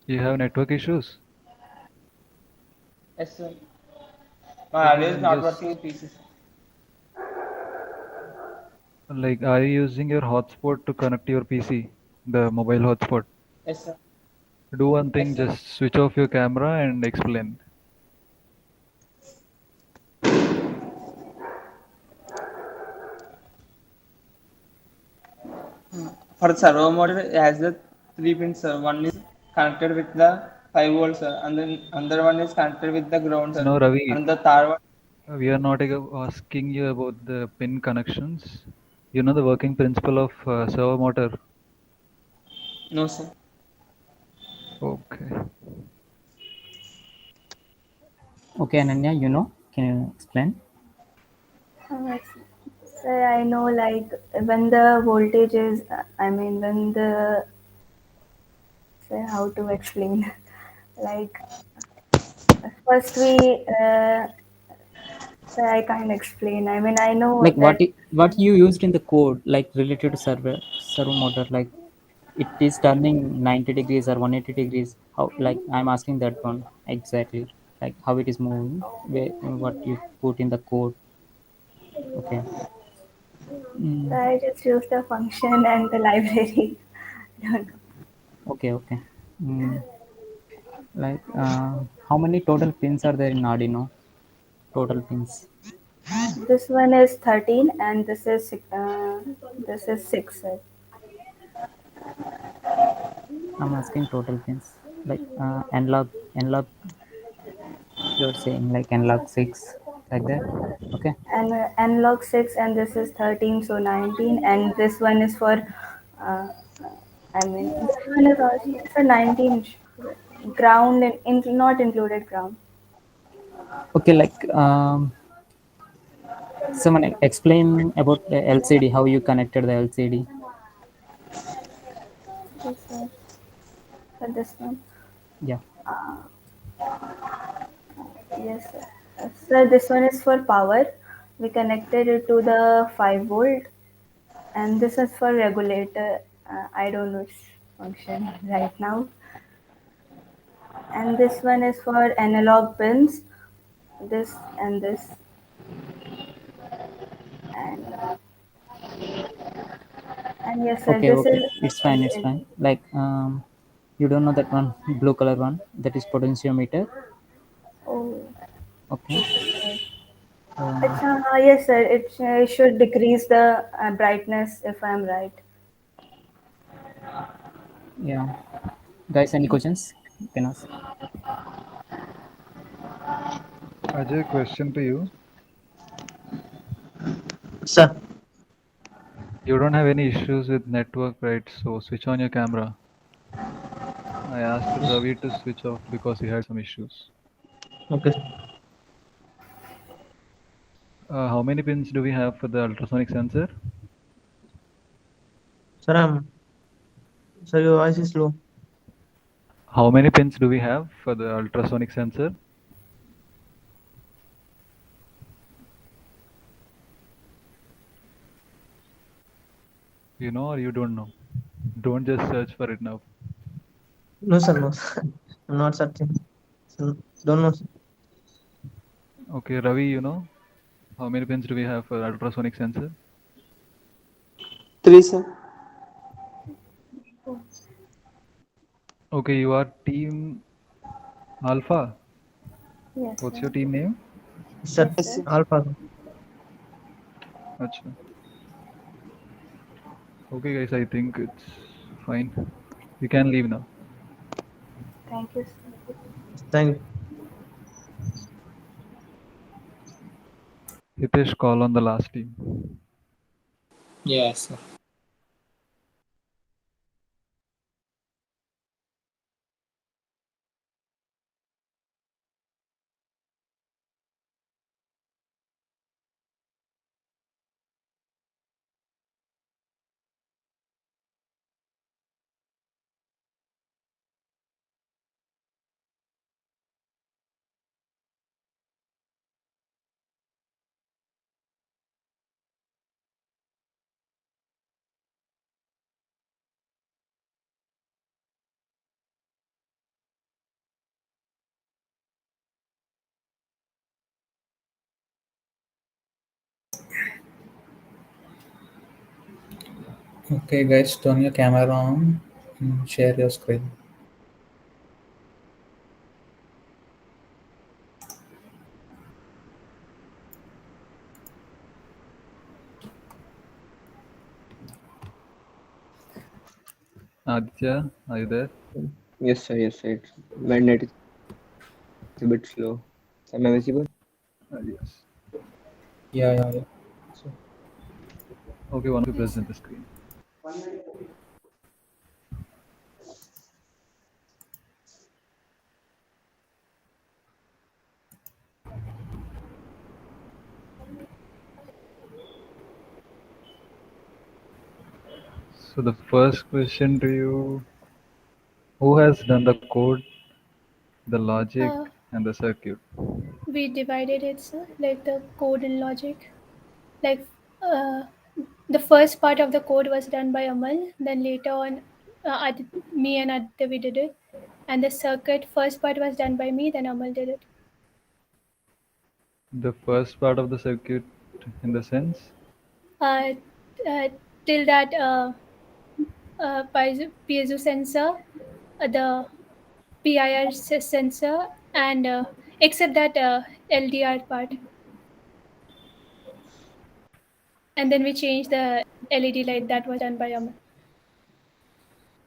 You have network issues? Yes, sir. My Okay, audio is then not just working with PC. like, are you using your hotspot to connect to your PC, the mobile hotspot? Yes, sir. Do one thing, Yes, sir. just switch off your camera and explain. For the servo motor, it has the 3 pins, sir. One is connected with the 5 volts, sir, and then another one is connected with the ground, sir. No, Ravi, And the third one. we are not asking you about the pin connections. You know the working principle of servo motor? No, sir. Okay. Okay, Ananya, can you explain? Sir, I know like when the voltage is, I mean, when the, say, how to explain, like first we, sir, I can't explain. I mean, I know Like that. what you used in the code, like related to servo motor, like it is turning 90 degrees or 180 degrees. How, like I'm asking that one exactly, like how it is moving, what you put in the code. Okay. So I just use the function and the library. Don't know. Okay. Like how many total pins are there in Arduino? Total pins. This one is 13 and this is 6. Sir. I'm asking total pins. Like nlog. You're saying like nlog 6, like that. Okay. And analog 6 and this is 13, so 19, and this one is for uh, I mean this one is also for 19 ground and not included ground. Okay, like someone explain about the LCD, how you connected the LCD. This one, for this one. Yeah. Yes, sir. Sir, this one is for power. We connected it to the 5 volt, and this is for regulator. I don't know its function right now. And this one is for analog pins. This and this. And yes, sir, Okay, this is it's fine. Like you don't know that one blue color one, that is potentiometer. oh, Okay. it's yes, sir. It should decrease the brightness if I'm right. Yeah. Guys, any questions? You can ask. Ajay, question to you. Sir. You don't have any issues with network, right? So switch on your camera. I asked Ravi to switch off because he had some issues. Okay. How many pins do we have for the ultrasonic sensor? Sir, your voice is low. How many pins do we have for the ultrasonic sensor? You know or you don't know? Don't just search for it now. No, sir, no. I'm not searching. Sir, don't know. Sir. Okay, Ravi, you know how many pins do we have for ultrasonic sensor? 3, sir. Okay, you are team Alpha. Yes, What's sir. your team name? Sir, Yes, sir. Alpha. Achha. Okay, guys, I think it's fine. You can leave now. Thank you, sir. Thank you. Hitesh, call on the last team. Yes, sir. Okay, guys, turn your camera on and share your screen. Aditya, are you there? Yes, sir. Yes, sir. My net is a bit slow. Am I visible? Yes. Yeah. Okay, one of you present the screen. So the first question to you, who has done the code, the logic, and the circuit? We divided it, sir, like the code and logic. Like uh, the first part of the code was done by Amal, then later on, me and Aditya we did it, and the circuit first part was done by me, then Amal did it. The first part of the circuit, in the sense? Uh, till that piezo sensor, the PIR sensor, and except that LDR part. And then we changed the LED light that was done by Amal.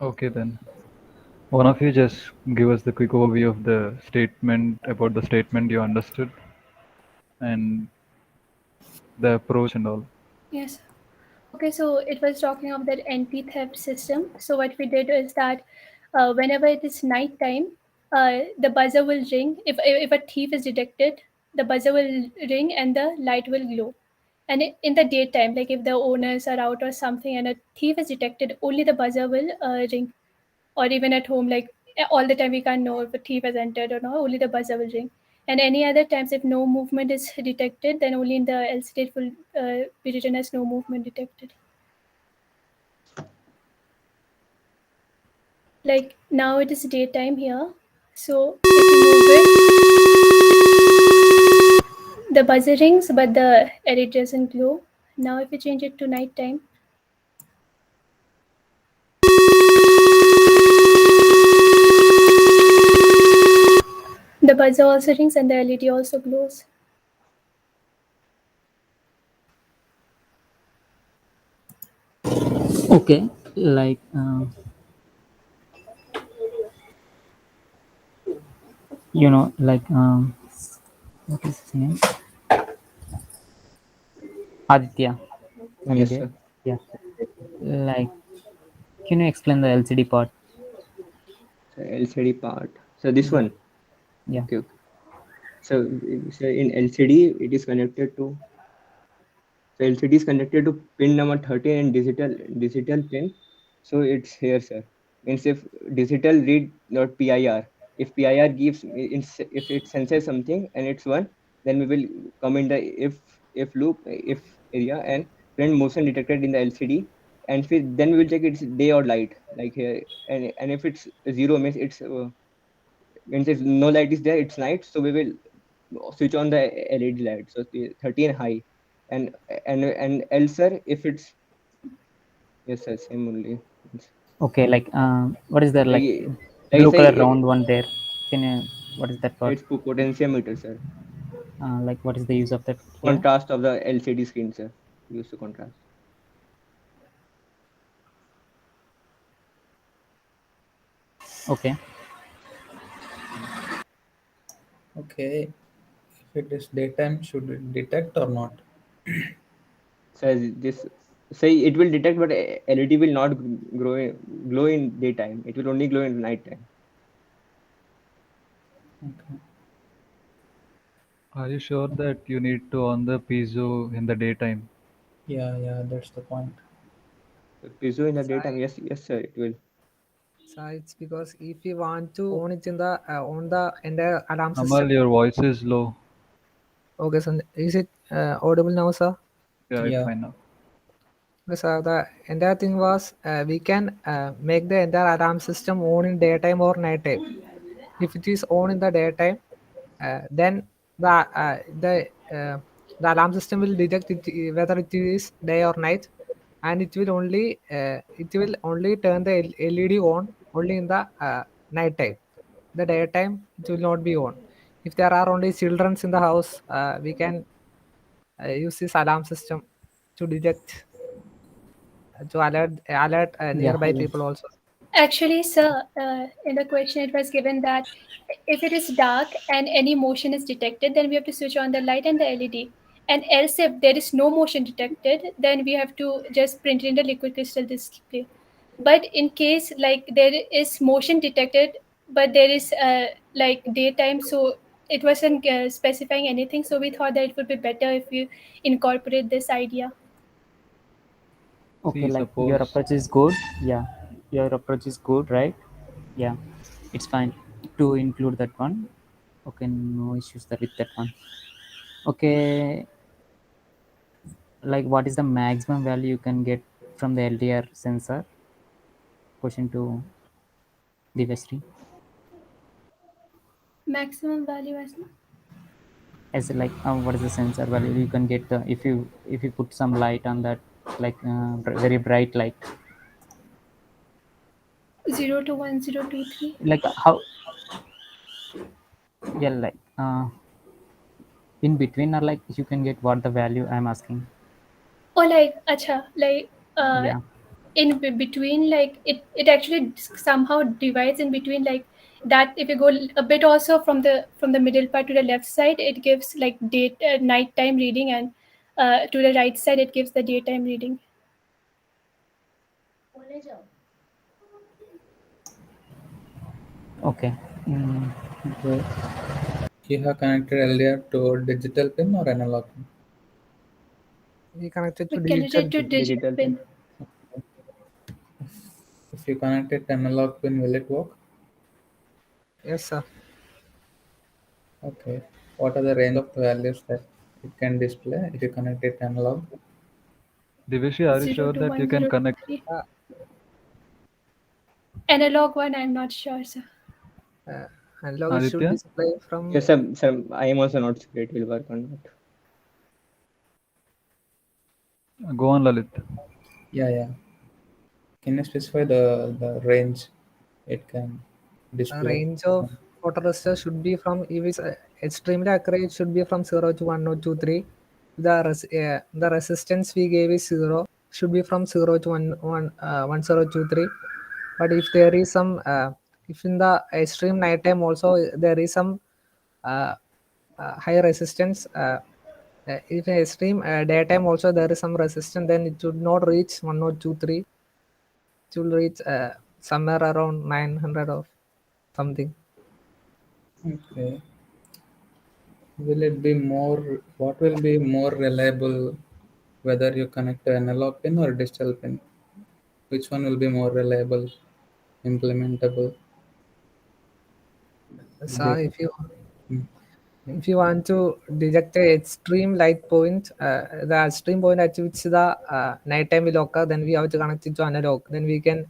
Okay, then. One of you just give us the quick overview of the statement, about the statement you understood, and the approach and all. Yes. Okay, so it was talking of that anti-theft system. So what we did is that whenever it is night time, the buzzer will ring. If a thief is detected, the buzzer will ring and the light will glow. And in the daytime, like if the owners are out or something and a thief is detected, only the buzzer will ring. Or even at home, like all the time we can't know if a thief has entered or not. Only the buzzer will ring. And any other times, if no movement is detected, then only in the LCD it will be written as no movement detected. Like now it is daytime here, so if you move it, the buzzer rings, but the LED doesn't glow. Now if you change it to nighttime, the buzzer also rings and the LED also glows. Okay, like like what is his name? Aditya. Are you Yes, there? sir. Yeah. Like, can you explain the LCD part? So LCD part. So this one. Yeah. Okay. So in LCD, it is connected to. So LCD is connected to pin number 13 and digital pin. So it's here, sir. Means if digital read not PIR. If PIR gives if it senses something and it's one, then we will come in the if loop if area and print motion detected in the LCD, and then we will check it's day or light like here, and if it's zero means it's means if no light is there, it's night. So we will switch on the LED light. So the 13 high, and else sir, if it's yes sir, same only. Okay, like what is that, like Like blue say color round one there? Can you, what is that part? it's potentiometer, sir. Like what is the use of that here? Contrast of the LCD screen, sir. Used to contrast. Okay. Okay. If it is daytime, should it detect or not? So this say it will detect, but LED will not glow in daytime. It will only glow in nighttime. Okay. Are you sure that you need to on the piezo in the daytime? Yeah, that's the point. The piezo in the daytime, yes, sir, it will. So it's because if you want to own it in the on the entire alarm system. Amal, your voice is low. Okay, so is it audible now, sir? Yeah, it's fine now. Okay, so the entire thing was we can make the entire alarm system on in daytime or nighttime. If it is on in the daytime, then the alarm system will detect it, whether it is day or night, and it will only turn the LED on only in the night time. The daytime it will not be on. If there are only children in the house, we can use this alarm system to detect to alert nearby people also. Actually, sir, in the question it was given that if it is dark and any motion is detected, then we have to switch on the light and the LED. And else, if there is no motion detected, then we have to just print it in the liquid crystal display. But in case like there is motion detected, but there is like daytime, so it wasn't specifying anything. So we thought that it would be better if you incorporate this idea. Okay, See, like your suppose approach is good. Yeah, your approach is good, right? Yeah, it's fine to include that one. Okay, no issues there with that one. Okay, like what is the maximum value you can get from the LDR sensor? Question to Divasri. Maximum value As like what is the sensor value you can get if you put some light on that, like very bright light, 0 to 1023. like how, yeah, like in between, or like you can get what the value I'm asking. Or like acha, like Yeah, in between, like it actually somehow divides in between, like that if you go a bit also from the middle part to the left side, it gives like nighttime reading, and to the right side it gives the daytime reading. okay. Okay. You have connected LDR to digital pin or analog pin? We connected to We connected to digital pin. If you connect it analog pin, will it work? Yes, sir. Okay. What are the range of values that it can display if you connect it analog? Divishi, are you 0 sure to that you can connect? 1023. Analog one, I'm not sure, sir. Analog should Aditya? display from. Yes, sir. I am also not sure it will work or not. Go on, Lalit. Yeah. Can you specify the range it can display? Range of photoresistor should be from, if it's extremely accurate, it should be from 0 to 1023. The resistance we gave is 0, should be from 0 to 1023. But if there is some if in the extreme night time also there is some high resistance, if in extreme daytime also there is some resistance, then it should not reach 1023. it will reach somewhere around 900 or something. Okay. Will it be more? What will be more reliable, whether you connect an analog pin or digital pin? Which one will be more reliable, implementable? So They- Hmm. if you want to detect a extreme light point, the extreme point at which the nighttime will occur, then we have to connect it to analog. Then we can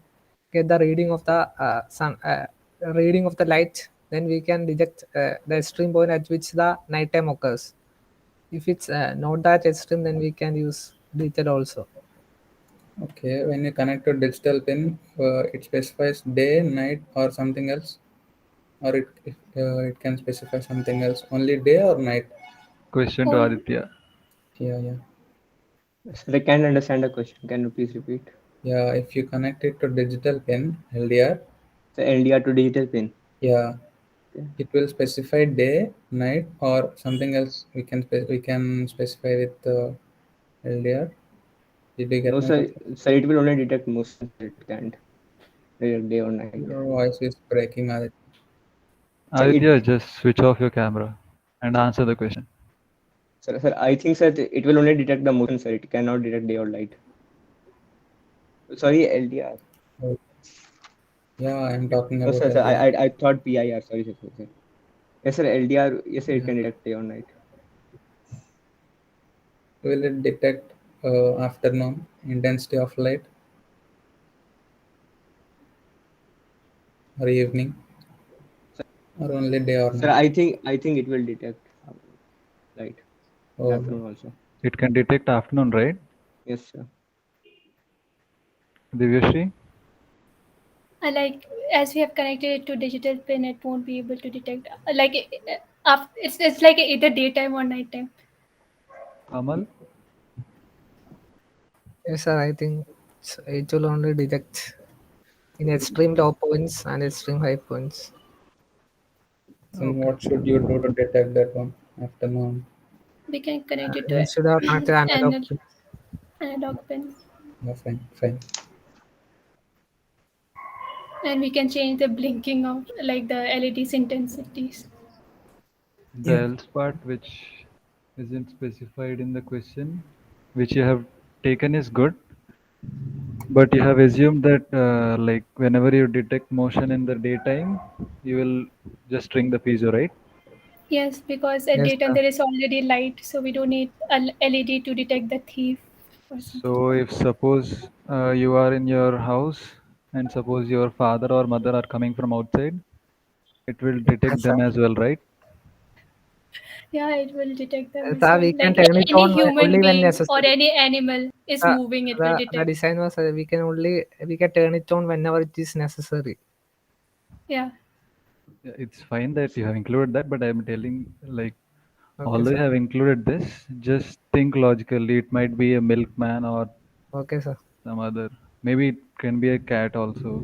get the reading of the reading of the light. Then we can detect the extreme point at which the nighttime occurs. If it's not that extreme, then we can use digital also. Okay, when you connect to digital pin, it specifies day, night, or something else, or it can specify something else. Only day or night? Question to Aditya. Yeah, yeah. Sir, I can't understand the question. Can you please repeat? Yeah, if you connect it to digital pin, LDR. The LDR to digital pin. Yeah, Okay. it will specify day, night, or something else. We can specify with LDR. Did you get No, my sir. question? Sir, it will only detect motion. It can't detect day or night. Your voice is breaking, Aditya. So Aditya, just switch off your camera and answer the question. Sir, I think sir, it will only detect the motion, sir. It cannot detect day or light. Sorry, LDR. Oh. Yeah, I'm talking No, about sir. LDR. I thought PIR. Sorry, sir. Yes, sir. LDR. Yes, sir. It can detect day or night. Will it detect afternoon intensity of light or evening, or only day or Sir, night? I think it will detect light. Oh, Afternoon also. It can detect afternoon, right? Yes, sir. Divyashri? Like as we have connected it to digital pin, it won't be able to detect. It's like either daytime or nighttime. Kamal? Yes, sir. I think it will only detect in extreme low points and extreme high points. Then what should you do to detect that one? Afternoon. We can connect it We to should have connected analog an pin. analog pin, Yeah, fine, fine. and we can change the blinking of like the LEDs intensities. The else part, which isn't specified in the question, which you have taken, is good. But you have assumed that, like, whenever you detect motion in the daytime, you will just ring the piezo, right? Yes, because at Yes, daytime sir. there is already light, so we don't need a LED to detect the thief or something. So, if suppose you are in your house and suppose your father or mother are coming from outside, it will detect Yes, sir. them as well, right? Yeah, it will detect them as Sir, well. we can Like turn it any on human only when being or necessary. any animal is moving, it will The detect. design was we can turn it on whenever it is necessary. Yeah. Yeah, it's fine that you have included that, but I'm telling, like, Okay, although you sir. have included this, just think logically. It might be a milkman or Okay, sir. some other. Maybe it can be a cat also.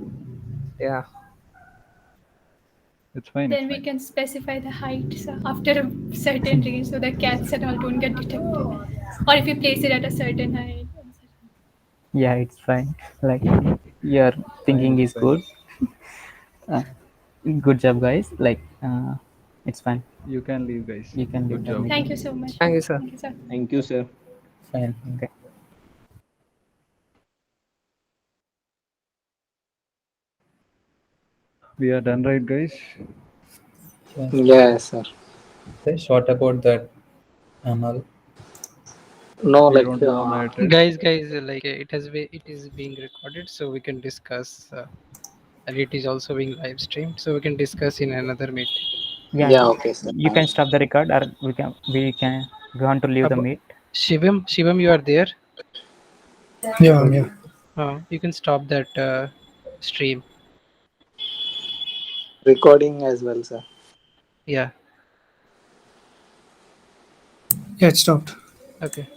Yeah. It's fine. It's Then we fine. can specify the height after a certain range so the cats and all don't get detected. Or if you place it at a certain height. Yeah, it's fine. Like your Fine, thinking is fine. good. Uh, Good job, guys. Like it's fine. You can leave, guys. You can leave Good the job. Thank meeting. you so much. Thank you, sir. Thank you, sir. Thank you, sir. Fine, fine. Okay. We are done, right, guys? Yeah. Yes, sir. Say what about that, Amal? No, We like don't know matter. Guys, like it is being recorded, so we can discuss. And it is also being live streamed, so we can discuss in another meeting. Yeah, yeah, okay, sir. you can stop the record, or we want to leave the meet. Shivam, you are there. Yeah, yeah. You can stop that stream. Recording as well, sir. Yeah. Yeah, it stopped. Okay.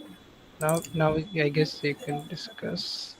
Now I guess you can discuss.